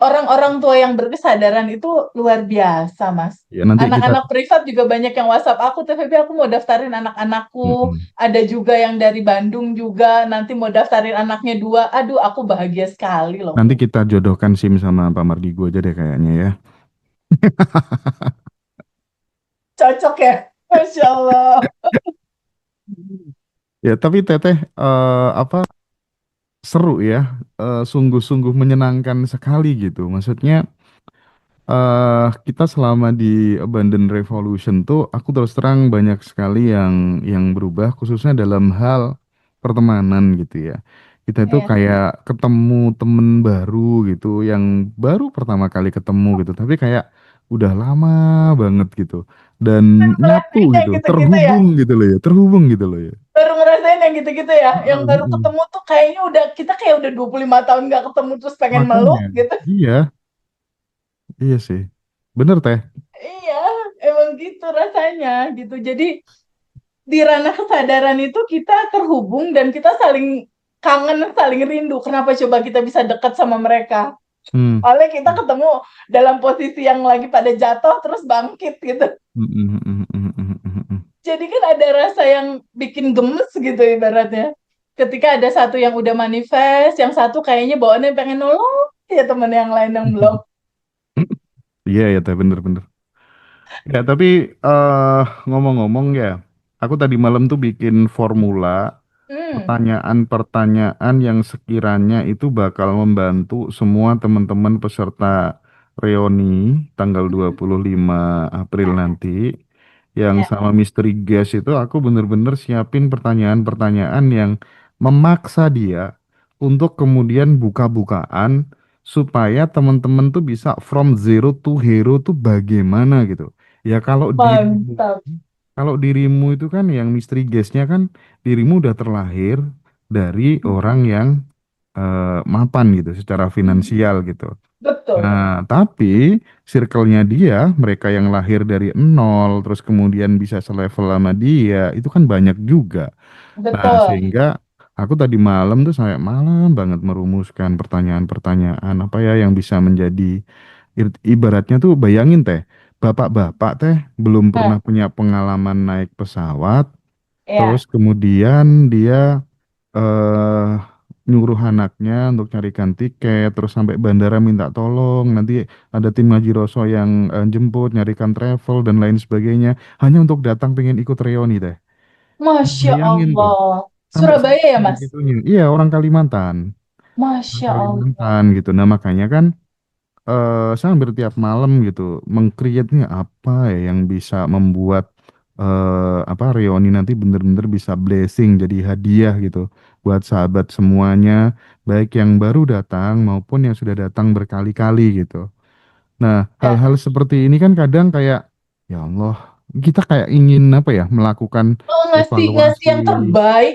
orang-orang tua yang berkesadaran itu luar biasa, Mas. Ya nanti kita. Anak-anak privat juga banyak yang WhatsApp aku, TVB aku mau daftarin anak-anakku. Mm-mm. Ada juga yang dari Bandung juga nanti mau daftarin anaknya dua. Aduh, aku bahagia sekali loh. Nanti kita jodohkan SIM sama Pak Mardigu aja deh kayaknya ya. Cocok ya? Masya Allah. Ya, tapi Teteh apa seru ya, sungguh-sungguh menyenangkan sekali gitu. Maksudnya kita selama di Abandon Revolution tuh, aku terus terang banyak sekali yang berubah, khususnya dalam hal pertemanan gitu ya. Kita itu Iya. kayak ketemu temen baru gitu, yang baru pertama kali ketemu gitu, tapi kayak udah lama banget gitu, dan Ngerasain nyatu yang gitu, gitu-gitu ya. terhubung gitu loh ya, terhubung gitu loh ya. Baru ngerasain yang gitu-gitu ya. Yang Heeh, baru heeh. ketemu tuh kayaknya udah, kita kayak udah 25 tahun nggak ketemu terus pengen meluk Makanya, gitu. iya, iya sih, bener teh. Iya, emang gitu rasanya gitu. Jadi di ranah kesadaran itu kita terhubung dan kita saling kangen, saling rindu. Kenapa coba kita bisa dekat sama mereka? Hmm. Oleh kita ketemu dalam posisi yang lagi pada jatuh terus bangkit gitu. Mm, mm, mm, mm, mm, mm, mm. Jadi kan ada rasa yang bikin gemes gitu ibaratnya. Ketika ada satu yang udah manifest, yang satu kayaknya bawaannya pengen nolong ya temen yang lain yang belum. Iya ya teh bener-bener. Ya tapi ngomong-ngomong ya, aku tadi malam tuh bikin formula Hmm, pertanyaan-pertanyaan yang sekiranya itu bakal membantu semua teman-teman peserta reuni tanggal 25 April nanti. Yang ya, sama Misteri Guest itu aku bener-bener siapin pertanyaan-pertanyaan yang memaksa dia untuk kemudian buka-bukaan supaya teman-teman tuh bisa from zero to hero tuh bagaimana gitu. Ya mantap. kalau dirimu itu kan yang misteri guestnya kan dirimu udah terlahir dari orang yang mapan gitu secara Hmm. finansial gitu. Betul, Nah, tapi circle-nya dia, mereka yang lahir dari nol, terus kemudian bisa selevel sama dia, itu kan banyak juga. Nah, betul. sehingga aku tadi malam tuh sampai malam banget merumuskan pertanyaan-pertanyaan apa ya yang bisa menjadi ibaratnya tuh bayangin teh, bapak-bapak teh belum pernah Nah, punya pengalaman naik pesawat, terus ya, kemudian dia eh nyuruh anaknya untuk nyarikan tiket, terus sampai bandara minta tolong, nanti ada tim Ngaji Roso yang jemput, nyarikan travel dan lain sebagainya, hanya untuk datang pengen ikut reuni teh. Masya Bayangin tuh, Allah. sampai Surabaya ya, Mas? sebegitunya. Iya, orang Kalimantan. Orang Masya Allah. Kalimantan gitu. Nah, makanya kan saya hampir tiap malam gitu mengcreate-nya apa ya yang bisa membuat apa reuni nanti bener-bener bisa blessing jadi hadiah gitu buat sahabat semuanya, baik yang baru datang maupun yang sudah datang berkali-kali gitu. Nah, Ya. hal-hal seperti ini kan kadang kayak ya Allah, kita kayak ingin apa ya melakukan Oh, ngasih ngasih evaluasi. yang terbaik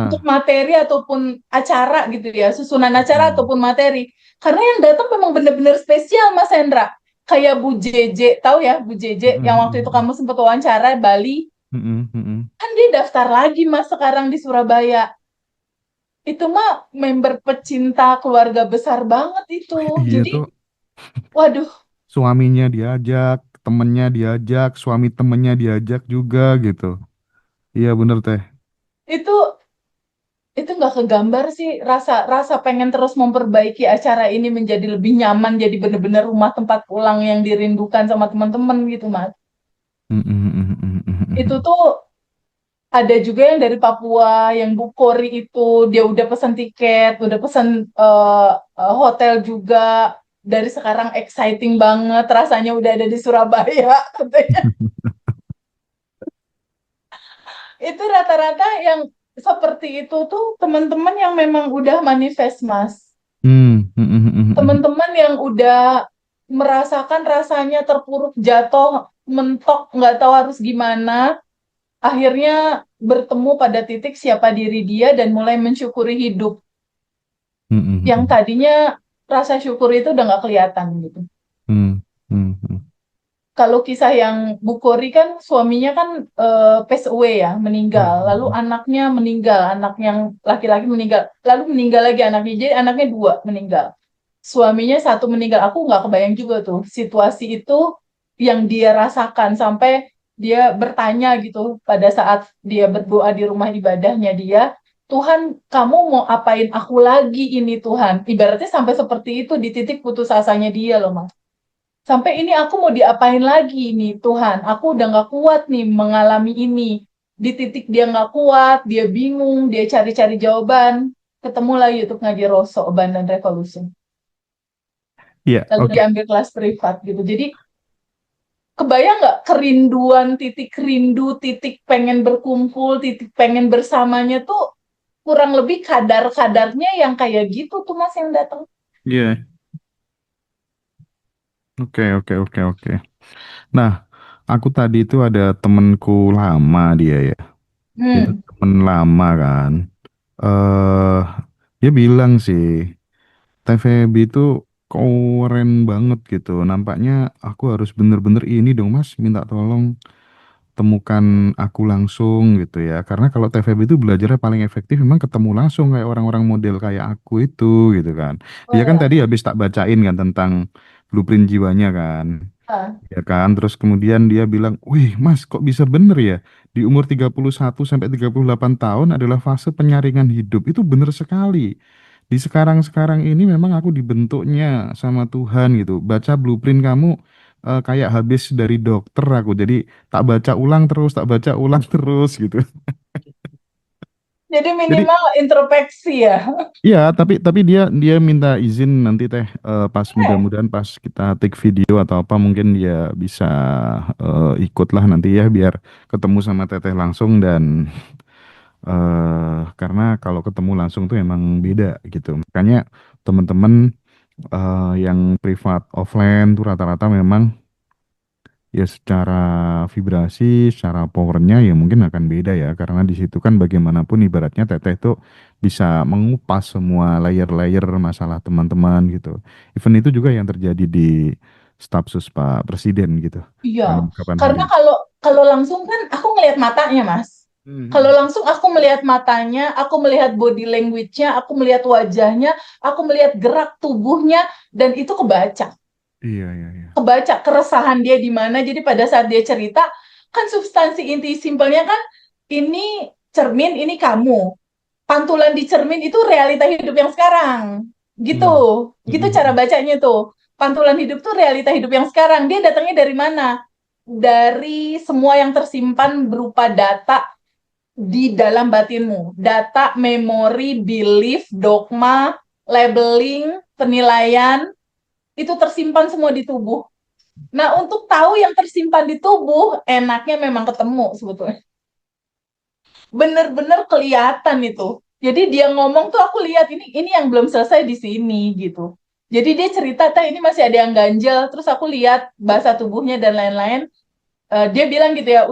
untuk Nah, materi ataupun acara gitu ya, susunan acara mm, ataupun materi. Karena yang datang memang benar-benar spesial, Mas Hendra. Kayak Bu Jeje, tahu ya Bu Jeje mm, yang mm, waktu itu mm, kamu sempat wawancara Bali, mm, mm, mm. kan dia daftar lagi Mas sekarang di Surabaya. Itu mah member pecinta keluarga besar banget itu. Iya Jadi, tuh. waduh, Suaminya diajak, temennya diajak, suami temennya diajak juga gitu. Iya bener teh. itu itu nggak kegambar sih rasa rasa pengen terus memperbaiki acara ini menjadi lebih nyaman, jadi bener-bener rumah tempat pulang yang dirindukan sama teman-teman gitu, Mas. Mm, mm, mm, mm, mm, Itu mm. tuh ada juga yang dari Papua, yang Bu Kori itu dia udah pesan tiket, udah pesan hotel juga. Dari sekarang exciting banget, rasanya udah ada di Surabaya katanya. Itu rata-rata yang seperti itu tuh teman-teman yang memang udah manifest, Mas. Mm, mm, mm, mm, mm. Teman-teman yang udah merasakan rasanya terpuruk, jatuh, mentok, nggak tahu harus gimana, akhirnya bertemu pada titik siapa diri dia dan mulai mensyukuri hidup. Mm, mm, Yang mm. tadinya rasa syukur itu udah nggak kelihatan gitu. Mm, mm, mm. Kalau kisah yang Bu Kori kan suaminya kan pass away ya, Ya. meninggal. Lalu anaknya meninggal, anak yang laki-laki meninggal. Lalu meninggal lagi anaknya. Jadi anaknya dua meninggal. Suaminya satu meninggal. Aku nggak kebayang juga tuh situasi itu yang dia rasakan sampai dia bertanya gitu pada saat dia berdoa di rumah ibadahnya dia, Tuhan, kamu mau apain aku lagi ini Tuhan? Ibaratnya sampai seperti itu di titik putus asanya dia loh, Mas. Sampai ini aku mau diapain lagi nih Tuhan? Aku udah nggak kuat nih mengalami ini. Di titik dia nggak kuat, dia bingung, dia cari-cari jawaban. Ketemulah YouTube Ngaji Roso, Oban dan Revolution. Iya, Lalu oke. diambil kelas privat gitu. Jadi kebayang nggak kerinduan, titik rindu, titik pengen berkumpul, titik pengen bersamanya tuh kurang lebih kadar-kadarnya yang kayak gitu tuh Mas yang datang. Iya. Oke, oke, oke, oke. Nah, aku tadi itu ada temenku lama dia ya. Itu Hmm. temen lama kan. eh Dia bilang sih, TVB itu keren banget gitu. Nampaknya aku harus bener-bener ini dong Mas, minta tolong temukan aku langsung gitu ya. Karena kalau TVB itu belajarnya paling efektif memang ketemu langsung kayak orang-orang model kayak aku itu gitu kan. Oh Dia kan ya. tadi habis tak bacain kan tentang blueprint jiwanya kan. Ah. Ya kan, terus kemudian dia bilang, wih mas kok bisa bener ya? Di umur 31 sampai 38 tahun adalah fase penyaringan hidup. Itu bener sekali. Di sekarang-sekarang ini memang aku dibentuknya sama Tuhan gitu. Baca blueprint kamu kayak habis dari dokter aku. Jadi tak baca ulang terus, tak baca ulang terus gitu. Jadi Jadi minimal introspeksi ya. iya, tapi dia dia minta izin nanti teh pas Eh, mudah-mudahan pas kita take video atau apa mungkin dia bisa ikut lah nanti ya biar ketemu sama teteh langsung dan karena kalau ketemu langsung tuh emang beda gitu. Makanya teman-teman yang privat offline tuh rata-rata memang ya secara vibrasi, secara powernya ya mungkin akan beda ya, karena di situ kan bagaimanapun ibaratnya teteh itu bisa mengupas semua layer-layer masalah teman-teman gitu. Event itu juga yang terjadi di staf sus Pak Presiden gitu. Iya, Kapan hari. karena kalau kalau langsung kan aku ngelihat matanya, Mas. Kalau Hmm. langsung aku melihat matanya, aku melihat body language-nya, aku melihat wajahnya, aku melihat gerak tubuhnya, dan itu kebaca. Iya, iya, iya. Kebaca keresahan dia di mana. Jadi pada saat dia cerita, kan substansi inti simpelnya kan, ini cermin, ini kamu. Pantulan di cermin itu realita hidup yang sekarang. Gitu. Hmm. Gitu cara Hmm. bacanya tuh. Pantulan hidup tuh realita hidup yang sekarang. Dia datangnya dari mana? Dari semua yang tersimpan berupa data di dalam batinmu. Data, memori, belief, dogma, labeling, penilaian, itu tersimpan semua di tubuh. Nah, untuk tahu yang tersimpan di tubuh, enaknya memang ketemu sebetulnya. Bener-bener kelihatan itu. Jadi dia ngomong tuh aku lihat ini yang belum selesai di sini gitu. Jadi dia cerita, teh ini masih ada yang ganjel. Terus aku lihat bahasa tubuhnya dan lain-lain. Dia bilang gitu ya,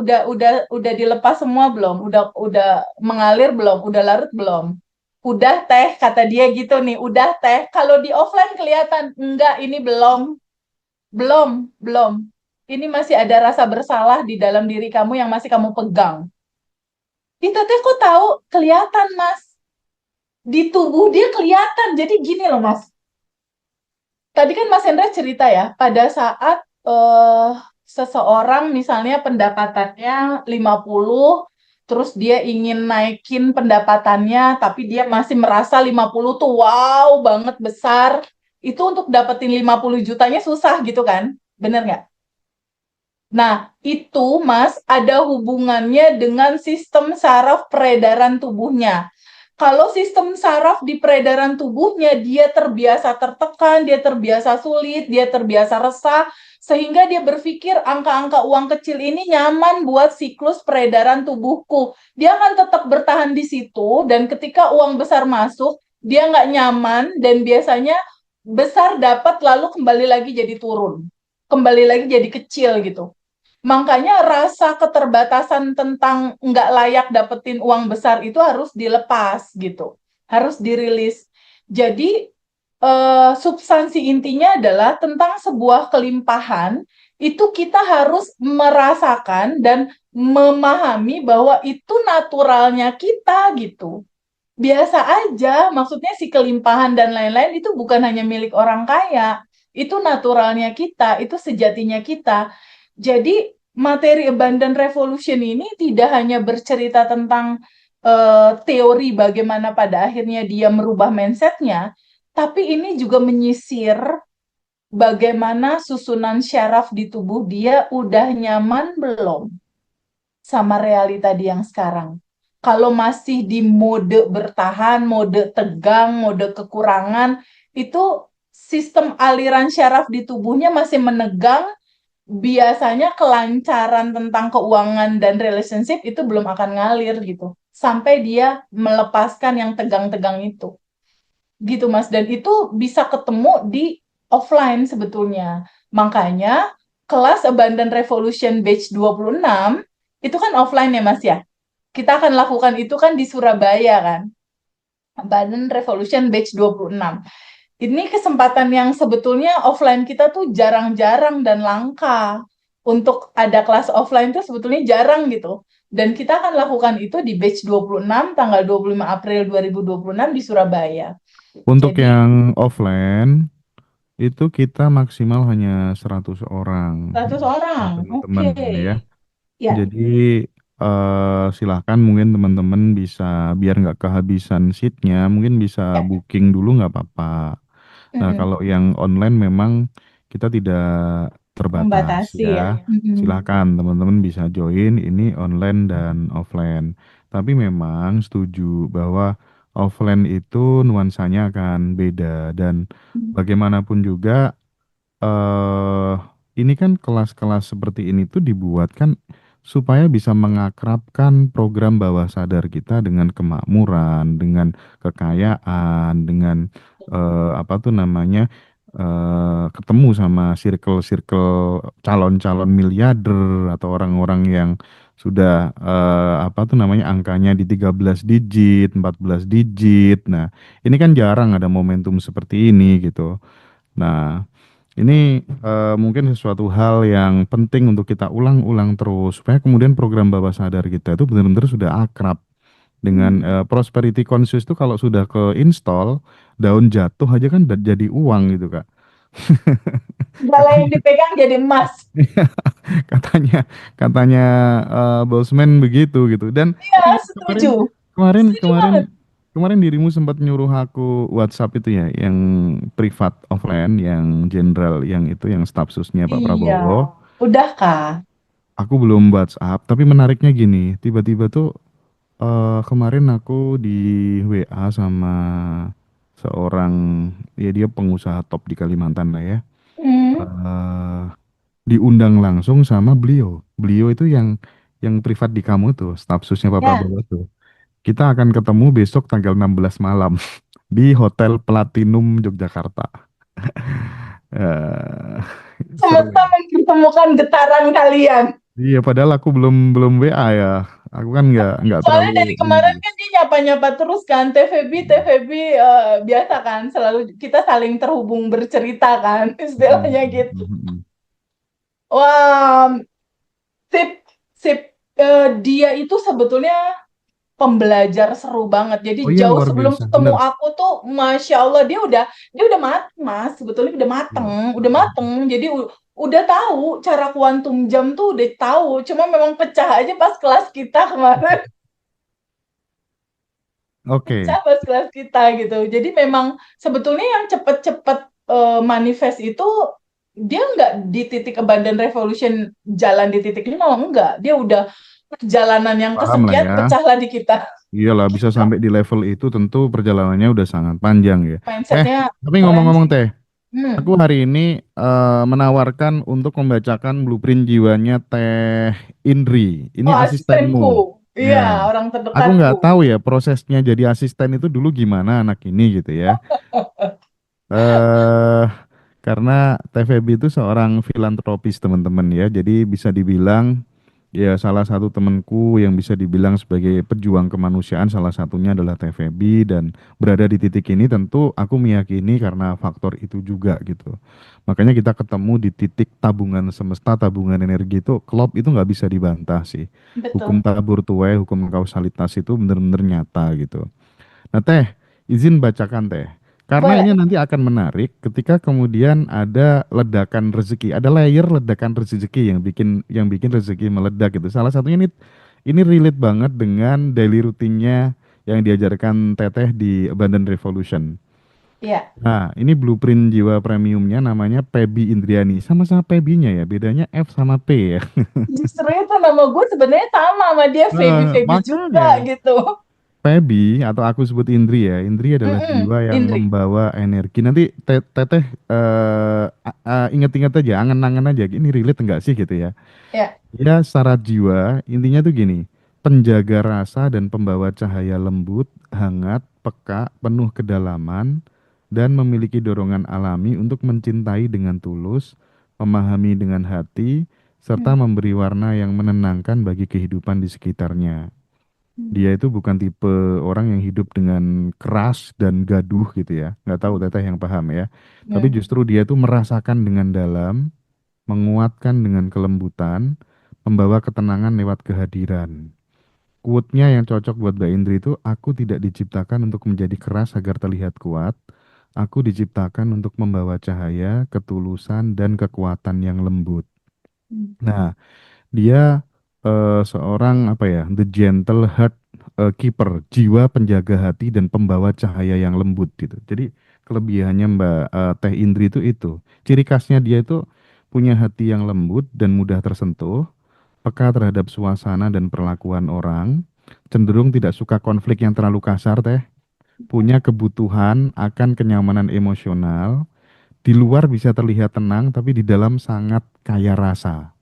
udah dilepas semua belum? Udah mengalir belum? Udah larut belum? Udah teh, kata dia gitu nih. Udah teh. Kalau di offline kelihatan enggak, ini belum, belum, belum. Ini masih ada rasa bersalah di dalam diri kamu yang masih kamu pegang. Itu teh kok tahu kelihatan, Mas. Di tubuh dia kelihatan. Jadi gini loh, Mas. Tadi kan Mas Hendra cerita ya, pada saat eh, seseorang misalnya pendapatannya 50, terus dia ingin naikin pendapatannya, tapi dia masih merasa 50 tuh wow banget besar. Itu untuk dapetin 50 jutanya susah gitu kan? Bener nggak? Nah, itu Mas ada hubungannya dengan sistem saraf peredaran tubuhnya. Kalau sistem saraf di peredaran tubuhnya dia terbiasa tertekan, dia terbiasa sulit, dia terbiasa resah, sehingga dia berpikir angka-angka uang kecil ini nyaman buat siklus peredaran tubuhku. Dia akan tetap bertahan di situ, dan ketika uang besar masuk, dia nggak nyaman, dan biasanya besar dapat lalu kembali lagi jadi turun. Kembali lagi jadi kecil gitu. Makanya rasa keterbatasan tentang nggak layak dapetin uang besar itu harus dilepas gitu, harus dirilis. Jadi substansi intinya adalah tentang sebuah kelimpahan itu kita harus merasakan dan memahami bahwa itu naturalnya kita gitu. Biasa aja, maksudnya si kelimpahan dan lain-lain itu bukan hanya milik orang kaya, itu naturalnya kita, itu sejatinya kita. Jadi materi Abundant Revolution ini tidak hanya bercerita tentang teori bagaimana pada akhirnya dia merubah mindsetnya, tapi ini juga menyisir bagaimana susunan syaraf di tubuh dia udah nyaman belum sama realita dia yang sekarang. Kalau masih di mode bertahan, mode tegang, mode kekurangan, itu sistem aliran syaraf di tubuhnya masih menegang, biasanya kelancaran tentang keuangan dan relationship itu belum akan ngalir gitu. Sampai dia melepaskan yang tegang-tegang itu. Gitu Mas. Dan itu bisa ketemu di offline sebetulnya. Makanya kelas Abundant Revolution Batch 26 itu kan offline ya Mas ya. Kita akan lakukan itu kan di Surabaya kan. Abundant Revolution Batch 26. Ini kesempatan yang sebetulnya offline kita tuh jarang-jarang dan langka. Untuk ada kelas offline tuh sebetulnya jarang gitu. Dan kita akan lakukan itu di batch 26 tanggal 25 April 2026 di Surabaya. Untuk Jadi yang offline itu kita maksimal hanya 100 orang 100 orang. teman-teman Oke. ya. Ya. Jadi silahkan mungkin teman-teman bisa biar nggak kehabisan seatnya, mungkin bisa Ya. booking dulu nggak apa-apa. Nah, Mm-mm. kalau yang online memang kita tidak terbatas Membatasi ya. ya. Mm-mm. Silahkan teman-teman bisa join ini online dan offline. Tapi memang setuju bahwa offline itu nuansanya akan beda dan bagaimanapun juga eh ini kan kelas-kelas seperti ini tuh dibuat kan supaya bisa mengakrabkan program bawah sadar kita dengan kemakmuran, dengan kekayaan, dengan apa tuh namanya ketemu sama circle-circle calon-calon miliarder atau orang-orang yang sudah apa tuh namanya angkanya di 13 digit, 14 digit. Nah, ini kan jarang ada momentum seperti ini gitu. Nah, ini mungkin sesuatu hal yang penting untuk kita ulang-ulang terus supaya kemudian program bawah sadar kita itu benar-benar sudah akrab dengan Hmm. prosperity conscious itu kalau sudah ke install daun jatuh aja kan jadi uang gitu Kak. Segala yang Katanya dipegang jadi emas. katanya katanya Bosman begitu gitu. Dan Iya, oh iya kemarin setuju. kemarin Setuju kemarin banget. kemarin dirimu sempat nyuruh aku WhatsApp itu ya yang privat offline yang jenderal yang itu yang staf susnya Pak Iya. Prabowo. Udah kah? Aku belum WhatsApp, tapi menariknya gini, tiba-tiba tuh kemarin aku di WA sama seorang, ya dia pengusaha top di Kalimantan lah ya, Hmm. eh diundang langsung sama beliau. Beliau itu yang privat di kamu tuh, staf susnya Pak Ya. Prabowo tuh. Kita akan ketemu besok tanggal 16 malam di Hotel Platinum Yogyakarta. Eh seru Semesta ya. mempertemukan getaran kalian. Iya, padahal aku belum belum WA ya. Aku kan nggak terlalu Soalnya dari ini. kemarin kan dia nyapa-nyapa terus kan, TVB, TVB, biasa kan, selalu kita saling terhubung bercerita kan, istilahnya gitu. Wah, sip, sip. Dia itu sebetulnya pembelajar seru banget. Jadi Oh iya jauh luar sebelum biasa, ketemu bener. aku tuh, masya Allah dia udah mateng mas. Sebetulnya Iya. udah mateng. Jadi udah tahu cara kuantum jam tuh udah tahu. Cuma memang pecah aja pas kelas kita kemarin. Oke, Pecah pas kelas kita gitu. Jadi memang sebetulnya yang cepet-cepet manifest itu dia nggak di titik abundant revolution jalan di titik nol enggak. Dia udah perjalanan yang paham lah kesekian ya. pecahlah di kita. Iyalah bisa Gitu. sampai di level itu tentu perjalanannya udah sangat panjang ya. Eh, Mindsetnya tapi keren ngomong-ngomong sih. Teh, Hmm. aku hari ini menawarkan untuk membacakan blueprint jiwanya Teh Indri. Ini Oh, asistenmu. asistenku. Iya, Ya. orang Aku terdekatku. nggak tahu ya prosesnya jadi asisten itu dulu gimana anak ini gitu ya. eh karena TVB itu seorang filantropis teman-teman ya. Jadi bisa dibilang ya salah satu temanku yang bisa dibilang sebagai pejuang kemanusiaan salah satunya adalah TVB dan berada di titik ini tentu aku meyakini karena faktor itu juga gitu. Makanya kita ketemu di titik tabungan semesta, tabungan energi itu klop itu nggak bisa dibantah sih. Hukum Betul. tabur tuai, hukum kausalitas itu benar-benar nyata gitu. Nah, Teh, izin bacakan Teh. Karena ini Boleh. nanti akan menarik ketika kemudian ada ledakan rezeki, ada layer ledakan rezeki yang bikin rezeki meledak gitu. Salah satunya ini relate banget dengan daily rutinnya yang diajarkan Teteh di Abundant Revolution. Iya. Nah, ini blueprint jiwa premiumnya namanya Pebi Indriani. Sama-sama Pebinya ya, bedanya F sama P ya. Justru itu nama gue sebenarnya sama sama dia, Feby Feby juga Makanya. gitu. Pebi atau aku sebut Indri ya. Indri adalah Mm-mm. jiwa yang Indri. membawa energi. Nanti teteh inget-inget aja, angen-angen aja. Ini relate enggak sih gitu ya? Ya. Ya, syarat jiwa intinya tuh gini. Penjaga rasa dan pembawa cahaya lembut, hangat, peka, penuh kedalaman, dan memiliki dorongan alami untuk mencintai dengan tulus, memahami dengan hati, serta Hmm. memberi warna yang menenangkan bagi kehidupan di sekitarnya. Hmm. Dia itu bukan tipe orang yang hidup dengan keras dan gaduh gitu ya. Nggak tahu Hmm. teteh yang paham ya. Tapi Hmm. justru dia itu merasakan dengan dalam, menguatkan dengan kelembutan, membawa ketenangan lewat kehadiran. Quote-nya yang cocok buat Mbak Indri itu, aku tidak diciptakan untuk menjadi keras agar terlihat kuat. Aku diciptakan untuk membawa cahaya, ketulusan, dan kekuatan yang lembut. Hmm. Nah, dia seorang apa ya, the gentle heart keeper, jiwa penjaga hati dan pembawa cahaya yang lembut gitu. Jadi kelebihannya Mbak Teh Indri itu. Ciri khasnya dia itu punya hati yang lembut dan mudah tersentuh, peka terhadap suasana dan perlakuan orang, cenderung tidak suka konflik yang terlalu kasar Teh, punya kebutuhan akan kenyamanan emosional, di luar bisa terlihat tenang tapi di dalam sangat kaya rasa.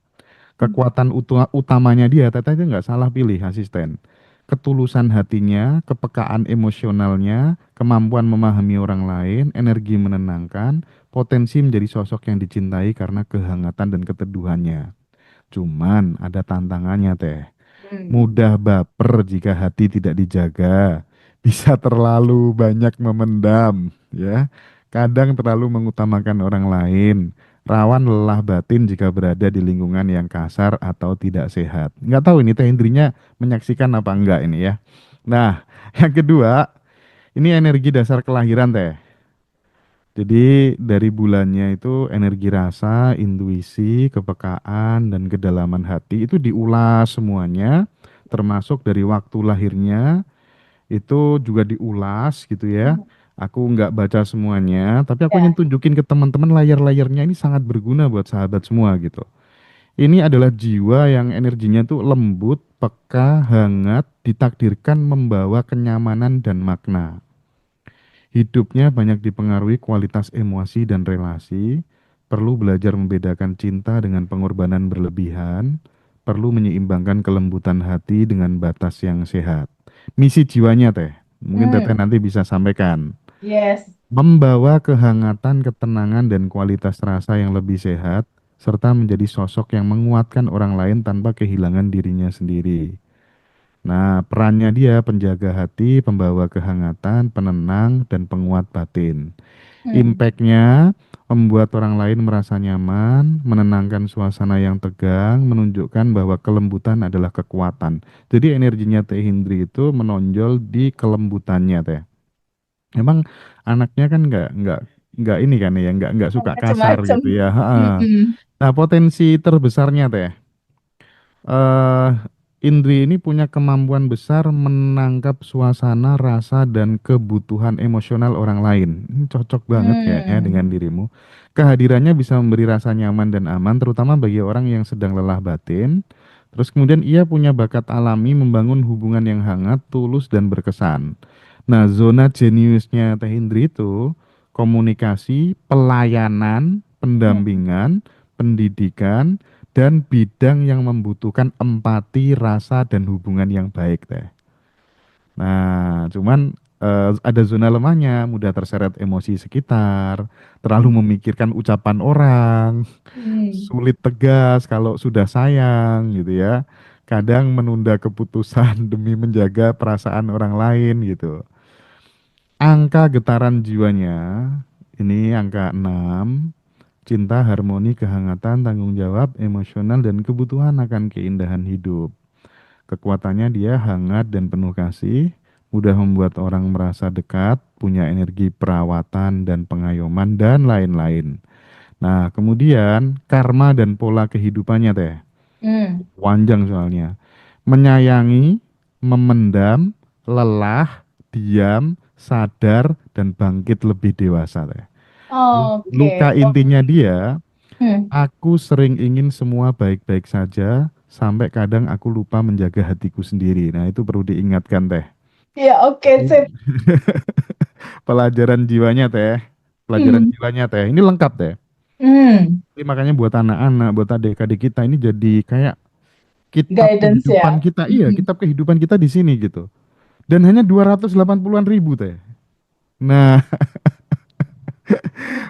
Kekuatan utamanya dia, Teta itu nggak salah pilih asisten. Ketulusan hatinya, kepekaan emosionalnya, kemampuan memahami orang lain, energi menenangkan, potensi menjadi sosok yang dicintai karena kehangatan dan keteduhannya. Cuman ada tantangannya teh. Hmm. Mudah baper jika hati tidak dijaga. Bisa terlalu banyak memendam, ya. Kadang terlalu mengutamakan orang lain. Rawan lelah batin jika berada di lingkungan yang kasar atau tidak sehat. Nggak tahu ini Teh Hendrinya menyaksikan apa enggak ini ya. Nah, yang kedua, ini energi dasar kelahiran Teh. Jadi dari bulannya itu energi rasa, intuisi, kepekaan, dan kedalaman hati itu diulas semuanya, termasuk dari waktu lahirnya itu juga diulas gitu ya. Aku nggak baca semuanya, tapi aku ingin Ya. tunjukin ke teman-teman layar-layarnya ini sangat berguna buat sahabat semua gitu. Ini adalah jiwa yang energinya tuh lembut, peka, hangat, ditakdirkan membawa kenyamanan dan makna. Hidupnya banyak dipengaruhi kualitas emosi dan relasi, perlu belajar membedakan cinta dengan pengorbanan berlebihan, perlu menyeimbangkan kelembutan hati dengan batas yang sehat. Misi jiwanya teh, mungkin teteh Hmm. nanti bisa sampaikan. Yes. Membawa kehangatan, ketenangan, dan kualitas rasa yang lebih sehat, serta menjadi sosok yang menguatkan orang lain tanpa kehilangan dirinya sendiri. Nah, perannya dia penjaga hati, pembawa kehangatan, penenang, dan penguat batin. Hmm. Impactnya membuat orang lain merasa nyaman, menenangkan suasana yang tegang, menunjukkan bahwa kelembutan adalah kekuatan. Jadi energinya Teh Hindri itu menonjol di kelembutannya Teh. Emang anaknya kan nggak ini kan ya, nggak suka kasar Macam-macam. gitu ya. Ha. Mm-mm. Nah, potensi terbesarnya Teh eh Indri ini punya kemampuan besar menangkap suasana, rasa, dan kebutuhan emosional orang lain. Ini cocok banget kayaknya Hmm. dengan dirimu. Kehadirannya bisa memberi rasa nyaman dan aman, terutama bagi orang yang sedang lelah batin. Terus kemudian ia punya bakat alami membangun hubungan yang hangat, tulus, dan berkesan. Nah, zona jeniusnya Teh Indri itu komunikasi, pelayanan, Hmm. pendampingan, pendidikan, dan bidang yang membutuhkan empati, rasa, dan hubungan yang baik teh. Nah, cuman ada zona lemahnya, mudah terseret emosi sekitar, terlalu memikirkan ucapan orang, Hmm. sulit tegas kalau sudah sayang gitu ya. Kadang menunda keputusan demi menjaga perasaan orang lain gitu. Angka getaran jiwanya ini angka 6. Cinta, harmoni, kehangatan, tanggung jawab, emosional, dan kebutuhan akan keindahan hidup. Kekuatannya dia hangat dan penuh kasih, mudah membuat orang merasa dekat, punya energi perawatan dan pengayoman, dan lain-lain. Nah, kemudian karma dan pola kehidupannya teh, Hmm. panjang soalnya. Menyayangi, memendam, lelah, diam, sadar, dan bangkit lebih dewasa teh. Oke. Luka intinya dia, Hmm. aku sering ingin semua baik-baik saja, sampai kadang aku lupa menjaga hatiku sendiri. Nah, itu perlu diingatkan, Teh. Ya, oke, sip. Ini pelajaran jiwanya, Teh. Pelajaran Hmm. jiwanya, Teh. Ini lengkap, Teh. Hmm. Ini makanya buat anak-anak, buat adik-adik kita ini jadi kayak kitab Guidance kehidupan ya. kita. Iya, Hmm. kitab kehidupan kita di sini gitu. Dan hanya 280-an ribu, Teh. Nah,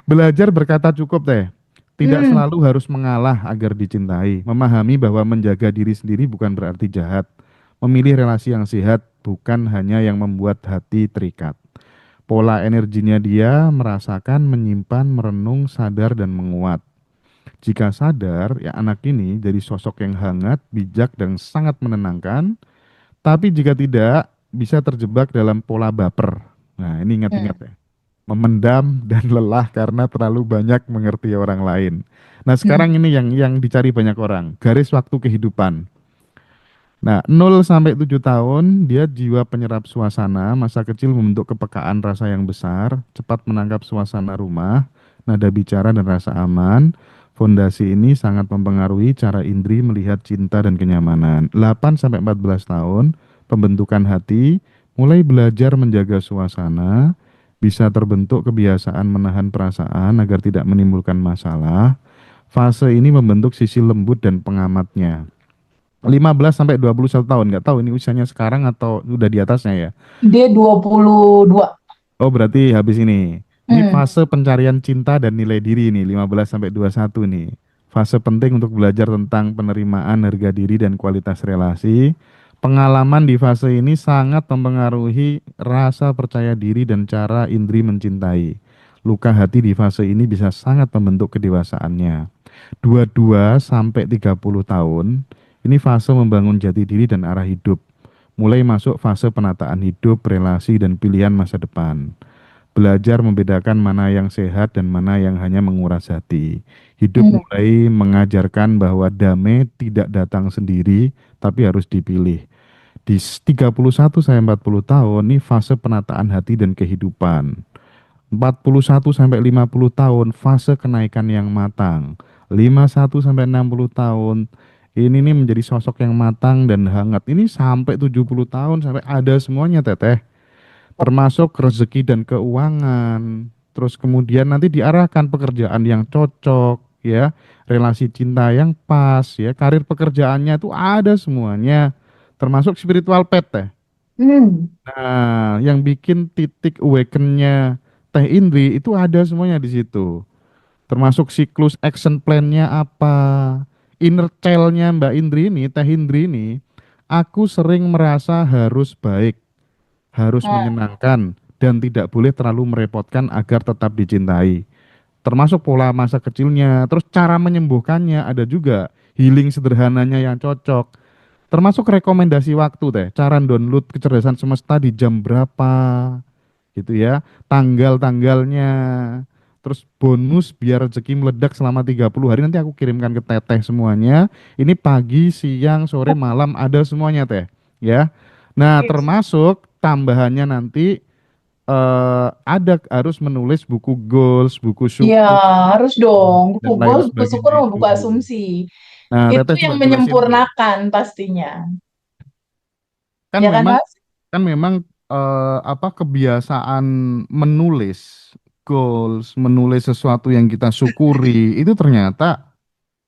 belajar berkata cukup, Teh. Tidak Hmm. selalu harus mengalah agar dicintai. Memahami bahwa menjaga diri sendiri bukan berarti jahat. Memilih relasi yang sehat bukan hanya yang membuat hati terikat. Pola energinya dia merasakan, menyimpan, merenung, sadar, dan menguat. Jika sadar, ya anak ini jadi sosok yang hangat, bijak, dan sangat menenangkan. Tapi jika tidak, bisa terjebak dalam pola baper. Nah, ini ingat-ingat Hmm. ya, memendam dan lelah karena terlalu banyak mengerti orang lain. Nah, Hmm. sekarang ini yang dicari banyak orang, garis waktu kehidupan. Nah, 0 sampai 7 tahun dia jiwa penyerap suasana, masa kecil membentuk kepekaan rasa yang besar, cepat menangkap suasana rumah, nada bicara dan rasa aman. Fondasi ini sangat mempengaruhi cara indri melihat cinta dan kenyamanan. 8 sampai 14 tahun pembentukan hati, mulai belajar menjaga suasana, bisa terbentuk kebiasaan menahan perasaan agar tidak menimbulkan masalah. Fase ini membentuk sisi lembut dan pengamatnya. 15 sampai 21 tahun, nggak tahu ini usianya sekarang atau udah di atasnya ya. Dia 22. Oh berarti habis ini. Ini Hmm. fase pencarian cinta dan nilai diri nih, 15 sampai 21 nih. Fase penting untuk belajar tentang penerimaan harga diri dan kualitas relasi. Pengalaman di fase ini sangat mempengaruhi rasa percaya diri dan cara Indri mencintai. Luka hati di fase ini bisa sangat membentuk kedewasaannya. 22 sampai 30 tahun, ini fase membangun jati diri dan arah hidup. Mulai masuk fase penataan hidup, relasi, dan pilihan masa depan. Belajar membedakan mana yang sehat dan mana yang hanya menguras hati. Hidup Hmm. mulai mengajarkan bahwa damai tidak datang sendiri, tapi harus dipilih. Di 31 sampai 40 tahun, ini fase penataan hati dan kehidupan. 41 sampai 50 tahun, fase kenaikan yang matang. 51 sampai 60 tahun, ini nih menjadi sosok yang matang dan hangat. Ini sampai 70 tahun, sampai ada semuanya, Teteh, termasuk rezeki dan keuangan. Terus kemudian nanti diarahkan pekerjaan yang cocok, ya, relasi cinta yang pas, ya, karir pekerjaannya itu ada semuanya, termasuk spiritual pet teh. Hmm. Nah, yang bikin titik awaken-nya Teh Indri itu ada semuanya di situ, termasuk siklus action plan-nya apa, inner child-nya Mbak Indri ini, Teh Indri ini, aku sering merasa harus baik, harus Nah, menyenangkan, dan tidak boleh terlalu merepotkan agar tetap dicintai. Termasuk pola masa kecilnya, terus cara menyembuhkannya ada juga, healing sederhananya yang cocok. Termasuk rekomendasi waktu teh, cara download kecerdasan semesta di jam berapa, gitu ya, tanggal-tanggalnya. Terus bonus biar rezeki meledak selama 30 hari nanti aku kirimkan ke Teteh semuanya. Ini pagi, siang, sore, malam ada semuanya Teh, ya. Nah, tips. termasuk tambahannya nanti ada harus menulis buku goals, buku Ya, syukur harus dong. Buku dan lain goals, buku syukur, sebagainya sama itu. buku asumsi. Nah, Itu Teteh yang coba jelasin tuh. menyempurnakan pastinya. Kan Ya kan, memang Mas? kan memang apa kebiasaan menulis goals, menulis sesuatu yang kita syukuri itu ternyata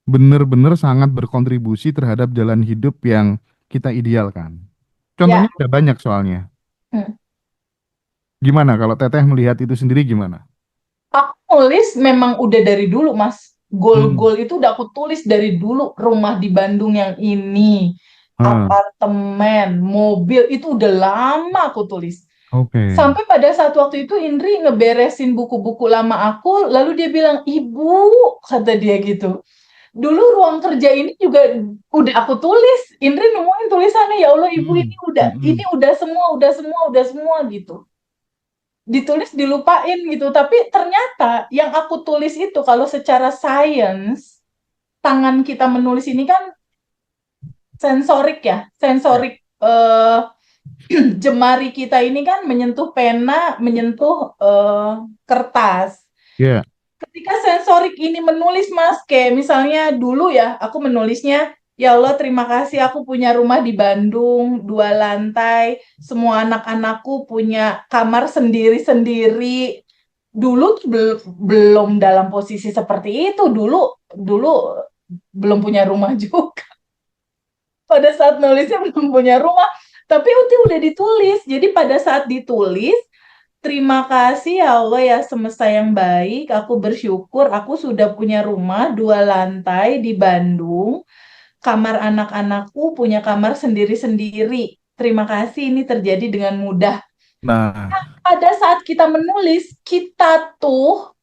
benar-benar sangat berkontribusi terhadap jalan hidup yang kita idealkan. Ya. Contohnya ada banyak soalnya. Hmm. Gimana kalau Teteh melihat itu sendiri gimana? Aku nulis memang udah dari dulu, Mas. Hmm. Goal-goal itu udah aku tulis dari dulu. Rumah di Bandung yang ini, Ah, apartemen, mobil, itu udah lama aku tulis. oke. Sampai pada saat waktu itu Indri ngeberesin buku-buku lama aku, lalu dia bilang, "Ibu," kata dia gitu. Dulu ruang kerja ini juga udah aku tulis. Indri nemuin tulisannya, "Ya Allah, Ibu, Hmm. ini Mm-mm. udah semua, udah semua, udah semua," gitu. Ditulis dilupain gitu. Tapi ternyata yang aku tulis itu kalau secara sains, tangan kita menulis ini kan sensorik ya, Ya. sensorik jemari kita ini kan menyentuh pena, menyentuh kertas. Ya. Ketika sensorik ini menulis, Mas, kayak misalnya dulu ya, aku menulisnya, "Ya Allah, terima kasih aku punya rumah di Bandung, 2 lantai, semua anak-anakku punya kamar sendiri-sendiri." Dulu tuh belum dalam posisi seperti itu. Dulu belum punya rumah juga. Pada saat nulisnya belum punya rumah, tapi itu udah ditulis. Jadi pada saat ditulis, "Terima kasih ya Allah ya semesta yang baik. Aku bersyukur aku sudah punya rumah 2 lantai di Bandung. Kamar anak-anakku punya kamar sendiri-sendiri. Terima kasih ini terjadi dengan mudah." Nah, Pada saat kita menulis, kita tuh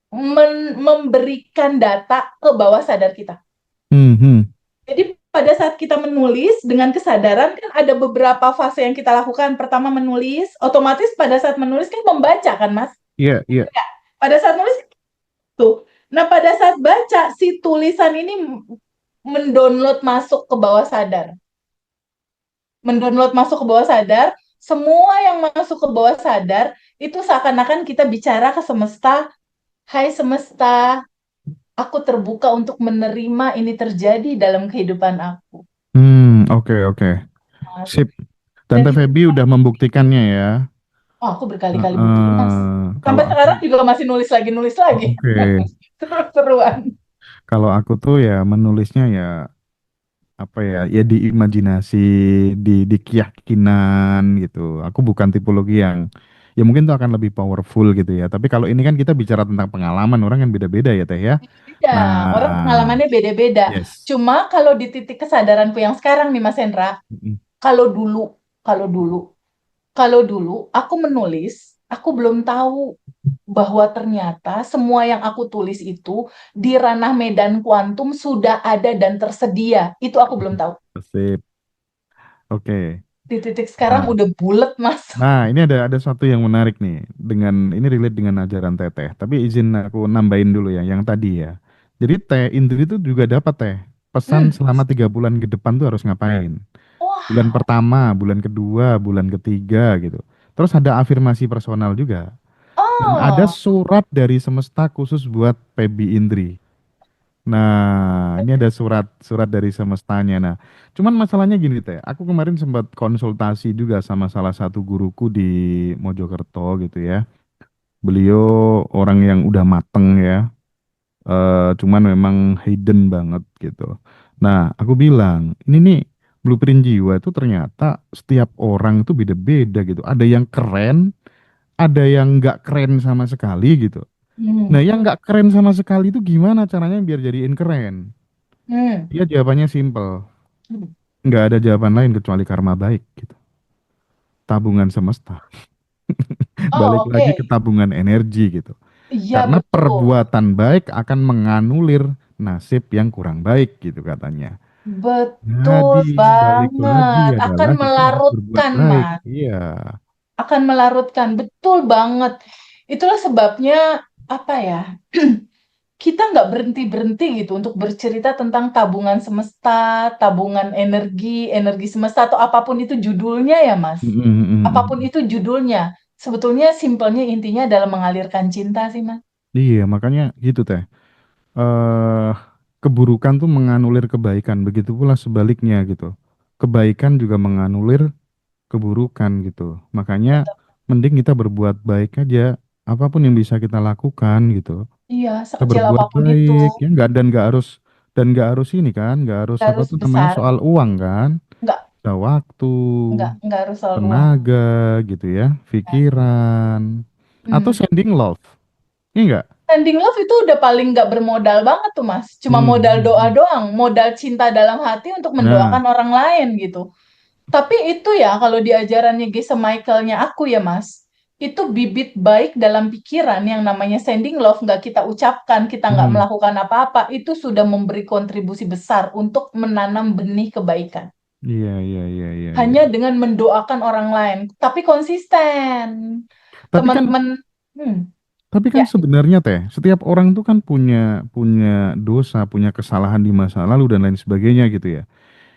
memberikan data ke bawah sadar kita. hmm, hmm. Jadi pada saat kita menulis dengan kesadaran kan ada beberapa fase yang kita lakukan. Pertama menulis, otomatis pada saat menulis kan membaca kan, Mas? Iya, iya. Pada saat nulis tuh. Nah, pada saat baca si tulisan ini mendownload masuk ke bawah sadar. Mendownload masuk ke bawah sadar, semua yang masuk ke bawah sadar itu seakan-akan kita bicara ke semesta, "Hai semesta, aku terbuka untuk menerima ini terjadi dalam kehidupan aku." Hmm, oke, oke. Mas. Sip. Dan Tante itu, Feby udah membuktikannya ya. oh, aku berkali-kali buktiin, Mas. Kalau Sampai aku, sekarang juga masih nulis lagi. oke. Terus-terusan. Kalau aku tuh ya menulisnya ya apa ya, ya di imajinasi, di keyakinan gitu. Aku bukan tipologi ya mungkin itu akan lebih powerful gitu ya. Tapi kalau ini kan kita bicara tentang pengalaman, orang kan beda-beda ya Teh ya. Beda, orang Nah, pengalamannya beda-beda. yes. Cuma kalau di titik kesadaranku yang sekarang nih Mas Hendra, Mm-mm. kalau dulu, kalau dulu, kalau dulu aku menulis, aku belum tahu bahwa ternyata semua yang aku tulis itu di ranah medan kuantum sudah ada dan tersedia. Itu aku belum tahu. Sip. Oke. Di titik sekarang Nah, udah bulet, Mas. nah, ini ada satu yang menarik nih dengan ini relate dengan ajaran Teteh. Tapi izin aku nambahin dulu ya yang tadi ya. Jadi Teh Indri itu juga dapat Teh pesan Hmm. selama 3 bulan ke depan tuh harus ngapain. Bulan Wah, pertama, bulan kedua, bulan ketiga gitu. Terus ada afirmasi personal juga. Dan ada oh, surat dari semesta khusus buat Pebi Indri. Nah, ini ada surat dari semestanya. Nah, cuman masalahnya gini teh, aku kemarin sempat konsultasi juga sama salah satu guruku di Mojokerto gitu ya. Beliau orang yang udah mateng ya, cuman memang hidden banget gitu. Nah, aku bilang, ini nih blueprint jiwa itu ternyata setiap orang itu beda-beda gitu. Ada yang keren, ada yang nggak keren sama sekali gitu. Nah, hmm, yang nggak keren sama sekali itu gimana caranya biar jadiin keren? hmm, Dia jawabannya simpel. hmm. Nggak ada jawaban lain kecuali karma baik gitu. Tabungan semesta. Oh, Balik lagi ke oke. tabungan energi gitu. Iya, Karena betul. perbuatan baik akan menganulir nasib yang kurang baik gitu katanya. Betul Jadi balik banget. lagi Akan adalah kita harus berbuat melarutkan, baik. Mas. Iya. Akan melarutkan. Betul banget. Itulah sebabnya, apa ya, kita nggak berhenti-berhenti gitu untuk bercerita tentang tabungan semesta, tabungan energi, energi semesta, atau apapun itu judulnya ya, Mas. Mm, mm, mm, Apapun mm. itu judulnya. Sebetulnya simpelnya intinya adalah mengalirkan cinta sih, Mas. Iya, makanya gitu teh. eh Keburukan tuh menganulir kebaikan, begitu pula sebaliknya gitu. Kebaikan juga menganulir keburukan gitu. Makanya Betul. mending kita berbuat baik aja, apapun yang bisa kita lakukan gitu. Iya, Kita sekecil berbuat apapun itu. baik ya, nggak harus ini kan, nggak harus apa Harus tuh namanya besar. soal uang kan, Nggak, ada waktu, nggak harus soal uang. tenaga gitu ya, pikiran, atau Hmm. sending love, ini enggak? Standing love itu udah paling nggak bermodal banget tuh, Mas. Cuma Hmm, modal hmm, doa hmm. doang, modal cinta dalam hati untuk Nah, mendoakan orang lain gitu. Tapi itu ya, kalau di ajarannya Geshe Michaelnya aku ya, Mas, itu bibit baik dalam pikiran yang namanya sending love nggak kita ucapkan, kita nggak hmm, melakukan apa-apa, itu sudah memberi kontribusi besar untuk menanam benih kebaikan. iya iya iya iya iya. Hanya dengan mendoakan orang lain, tapi konsisten. Tapi kan Teman-teman, hmm, Tapi kan ya, sebenarnya teh, setiap orang tuh kan punya punya dosa, punya kesalahan di masa lalu dan lain sebagainya gitu ya.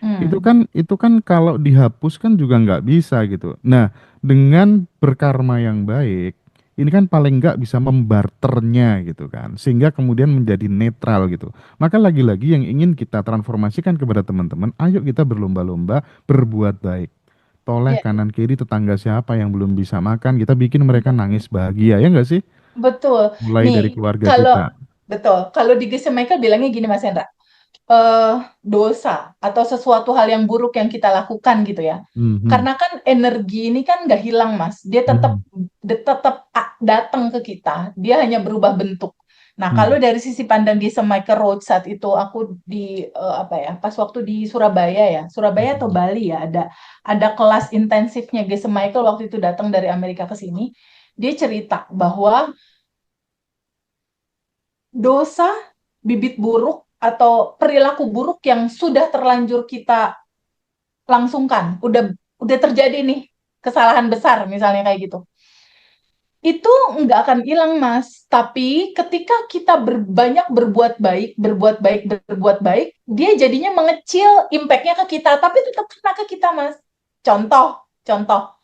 hmm, Itu kan kalau dihapus kan juga nggak bisa gitu. Nah, dengan berkarma yang baik, ini kan paling nggak bisa membarternya gitu kan, sehingga kemudian menjadi netral gitu. Maka lagi-lagi yang ingin kita transformasikan kepada teman-teman, ayo kita berlomba-lomba berbuat baik. Toleh ya, kanan kiri tetangga siapa yang belum bisa makan, kita bikin mereka betul. nangis bahagia, ya nggak sih? Betul. Mulai Nih, dari keluarga kalau kita. betul, kalau di Geshe Michael bilangnya gini Mas Hendra, eh dosa atau sesuatu hal yang buruk yang kita lakukan gitu ya. Mhm. Karena kan energi ini kan nggak hilang Mas, dia tetap Mhm. tetap datang ke kita, dia hanya berubah bentuk. Nah, kalau Mhm. dari sisi pandang Geshe Michael Road saat itu aku di apa ya, pas waktu di Surabaya ya, Surabaya atau Mhm. Bali ya, ada kelas intensifnya Geshe Michael waktu itu datang dari Amerika ke sini. Dia cerita bahwa dosa, bibit buruk, atau perilaku buruk yang sudah terlanjur kita langsungkan, udah terjadi nih kesalahan besar misalnya kayak gitu. Itu nggak akan hilang, Mas. Tapi ketika kita banyak berbuat baik, berbuat baik, dia jadinya mengecil impact-nya ke kita, tapi tetap kena ke kita, Mas. Contoh.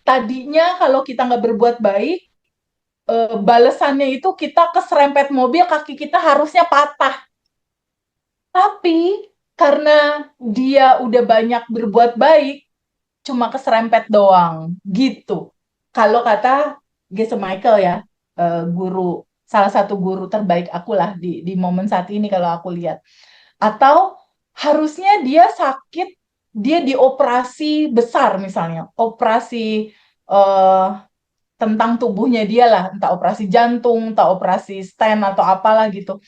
Tadinya kalau kita nggak berbuat baik, balasannya itu kita keserempet mobil, kaki kita harusnya patah. Tapi karena dia udah banyak berbuat baik, cuma keserempet doang, gitu. Kalau kata Geshe Michael ya, guru salah satu guru terbaik aku lah di momen saat ini kalau aku lihat. Atau harusnya dia sakit, dia dioperasi besar misalnya, operasi eh, tentang tubuhnya dia lah, entah operasi jantung, entah operasi stent atau apalah gitu.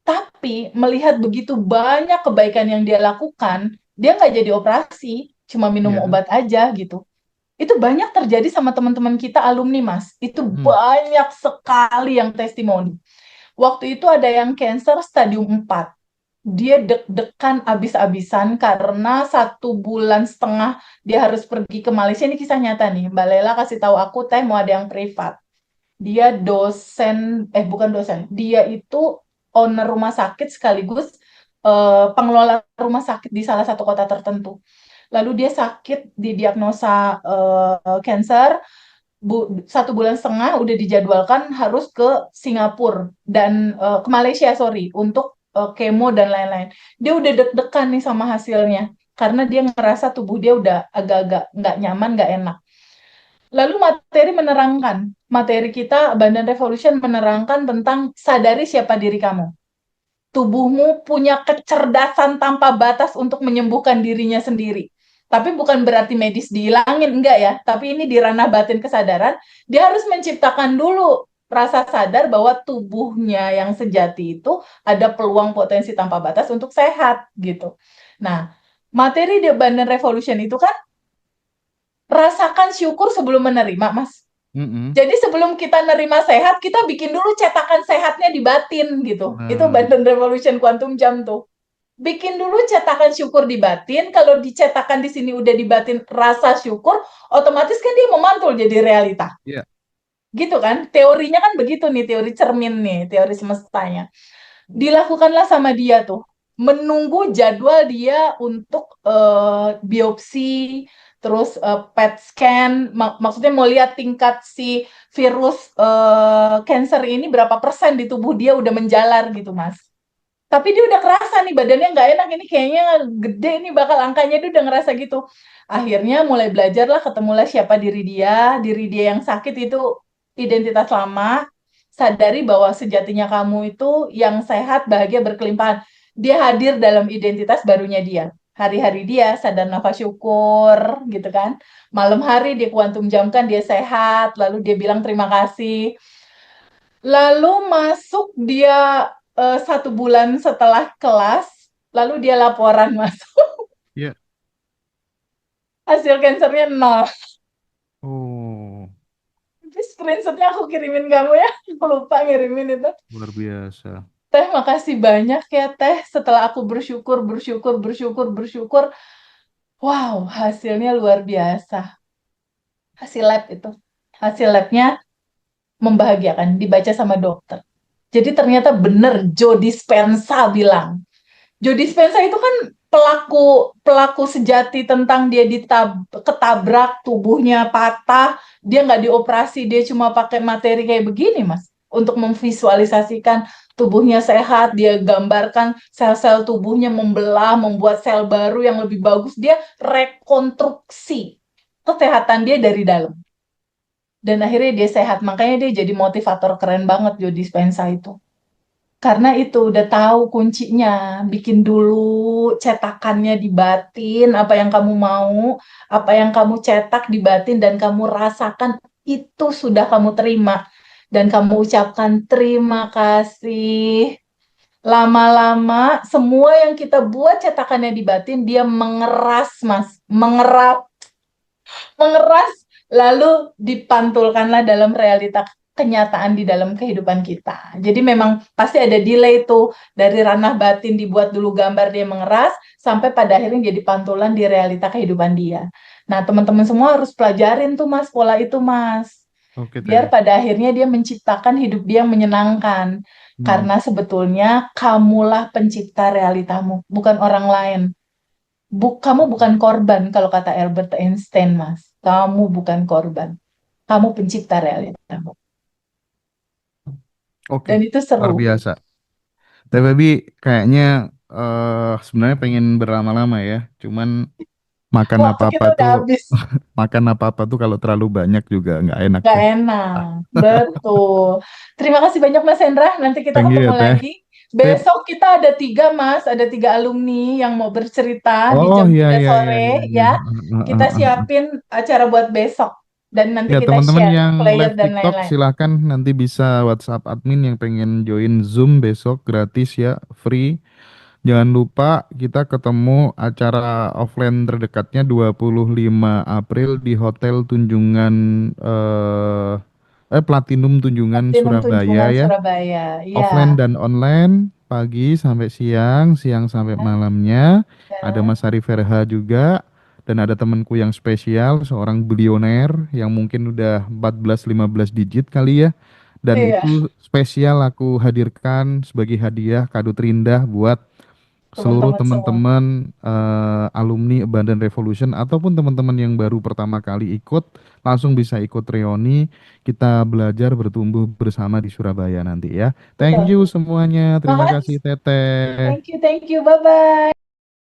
Tapi melihat begitu banyak kebaikan yang dia lakukan, dia nggak jadi operasi, cuma minum Iya. obat aja gitu. Itu banyak terjadi sama teman-teman kita alumni, Mas. Itu Hmm. banyak sekali yang testimoni. Waktu itu ada yang cancer stadium 4. Dia deg-degan abis-abisan karena 1,5 bulan dia harus pergi ke Malaysia. Ini kisah nyata nih. Mbak Lela kasih tahu aku, teh mau ada yang privat. Dia dosen, bukan dosen. Dia itu owner rumah sakit sekaligus pengelola rumah sakit di salah satu kota tertentu. Lalu dia sakit, didiagnosa cancer, 1,5 bulan udah dijadwalkan harus ke Singapura dan ke Malaysia, sorry, untuk kemo dan lain-lain. Dia udah deg-degan nih sama hasilnya karena dia ngerasa tubuh dia udah agak-agak nggak nyaman, nggak enak. Lalu materi kita Bandan Revolution menerangkan tentang sadari siapa diri kamu. Tubuhmu punya kecerdasan tanpa batas untuk menyembuhkan dirinya sendiri. Tapi bukan berarti medis dihilangin, enggak ya. Tapi ini di ranah batin kesadaran, dia harus menciptakan dulu rasa sadar bahwa tubuhnya yang sejati itu ada peluang potensi tanpa batas untuk sehat gitu. Nah, materi di Bandan Revolution itu kan rasakan syukur sebelum menerima, Mas. Mm-mm. Jadi sebelum kita nerima sehat, kita bikin dulu cetakan sehatnya di batin gitu. Itu Nah, Banten Revolution Quantum Jam tuh. Bikin dulu cetakan syukur di batin. Kalau dicetakan di sini udah di batin rasa syukur, otomatis kan dia memantul jadi realita. iya. Gitu kan? Teorinya kan begitu nih, teori cermin nih, teori semestanya. Dilakukanlah sama dia tuh. Menunggu jadwal dia untuk biopsi, terus PET scan, maksudnya mau lihat tingkat si virus cancer ini berapa persen di tubuh dia udah menjalar gitu, Mas. Tapi dia udah kerasa nih badannya nggak enak, ini kayaknya gede nih bakal angkanya, dia udah ngerasa gitu. Akhirnya mulai belajarlah, ketemulah siapa diri dia yang sakit itu identitas lama, sadari bahwa sejatinya kamu itu yang sehat, bahagia, berkelimpahan. Dia hadir dalam identitas barunya dia. Hari-hari dia sadar nafas syukur gitu kan. Malam hari dia kuantum jamkan dia sehat, lalu dia bilang terima kasih. Lalu masuk dia 1 bulan setelah kelas, lalu dia laporan masuk. Iya. Hasil cancernya 0. Oh, Tapi screenshotnya aku kirimin kamu ya. Aku lupa ngirimin itu. luar biasa. Teh, makasih banyak ya Teh. Setelah aku bersyukur, bersyukur, bersyukur, bersyukur. Wow, hasilnya luar biasa. Hasil lab itu. Hasil labnya membahagiakan, dibaca sama dokter. Jadi ternyata bener Joe Dispenza bilang. Joe Dispenza itu kan pelaku pelaku sejati tentang dia ketabrak, tubuhnya patah, dia nggak dioperasi, dia cuma pakai materi kayak begini, Mas, untuk memvisualisasikan tubuhnya sehat, dia gambarkan sel-sel tubuhnya membelah, membuat sel baru yang lebih bagus, dia rekonstruksi kesehatan dia dari dalam. Dan akhirnya dia sehat, makanya dia jadi motivator keren banget Joe Dispenza itu. Karena itu udah tahu kuncinya, bikin dulu cetakannya di batin, apa yang kamu mau, apa yang kamu cetak di batin dan kamu rasakan itu sudah kamu terima. Dan kamu ucapkan terima kasih. Lama-lama semua yang kita buat cetakannya di batin, dia mengeras, Mas. Mengeras, lalu dipantulkanlah dalam realita kenyataan di dalam kehidupan kita. Jadi memang pasti ada delay tuh, dari ranah batin dibuat dulu gambar dia mengeras, sampai pada akhirnya jadi pantulan di realita kehidupan dia. Nah, teman-teman semua harus pelajarin tuh Mas, pola itu Mas. Oke, Biar Teh. pada akhirnya dia menciptakan hidup dia yang menyenangkan. Hmm. Karena sebetulnya kamulah pencipta realitamu, bukan orang lain. Kamu bukan korban kalau kata Albert Einstein, Mas. Kamu bukan korban. Kamu pencipta realitamu. Oke, Dan itu luar seru. biasa. Teh Baby kayaknya sebenarnya pengen berlama-lama ya. Cuman makan Waktu apa-apa kita udah tuh habis. makan apa-apa tuh kalau terlalu banyak juga nggak enak Gak Teh. enak. Ah, Betul. Terima kasih banyak, Mas Hendra. Nanti kita thank you ketemu ya Teh. lagi. Sip. Besok kita ada 3, Mas. Ada 3 alumni yang mau bercerita di Oh jam iya 3 iya iya iya sore, iya. ya. Kita siapin acara buat besok. dan nanti Ya, kita teman-teman share yang player live dan TikTok lain-lain. silahkan nanti bisa WhatsApp admin yang pengen join Zoom besok gratis ya, free. Jangan lupa kita ketemu acara offline terdekatnya 25 April di Hotel Tunjungan Platinum Tunjungan Platinum Surabaya Tunjungan ya. Surabaya. Ya, Offline dan online, pagi sampai siang, siang sampai malamnya. Ada ya, Mas Arif RH juga dan ada temanku yang spesial, seorang bilioner yang mungkin udah 14-15 digit kali ya. Dan iya, itu spesial aku hadirkan sebagai hadiah kado terindah buat seluruh teman-teman semua. teman-teman alumni Abundant Revolution ataupun teman-teman yang baru pertama kali ikut langsung bisa ikut reuni kita belajar bertumbuh bersama di Surabaya nanti ya. Thank Betul. you semuanya. Terima kasih Makasih. Teteh. Thank you, thank you. Bye-bye.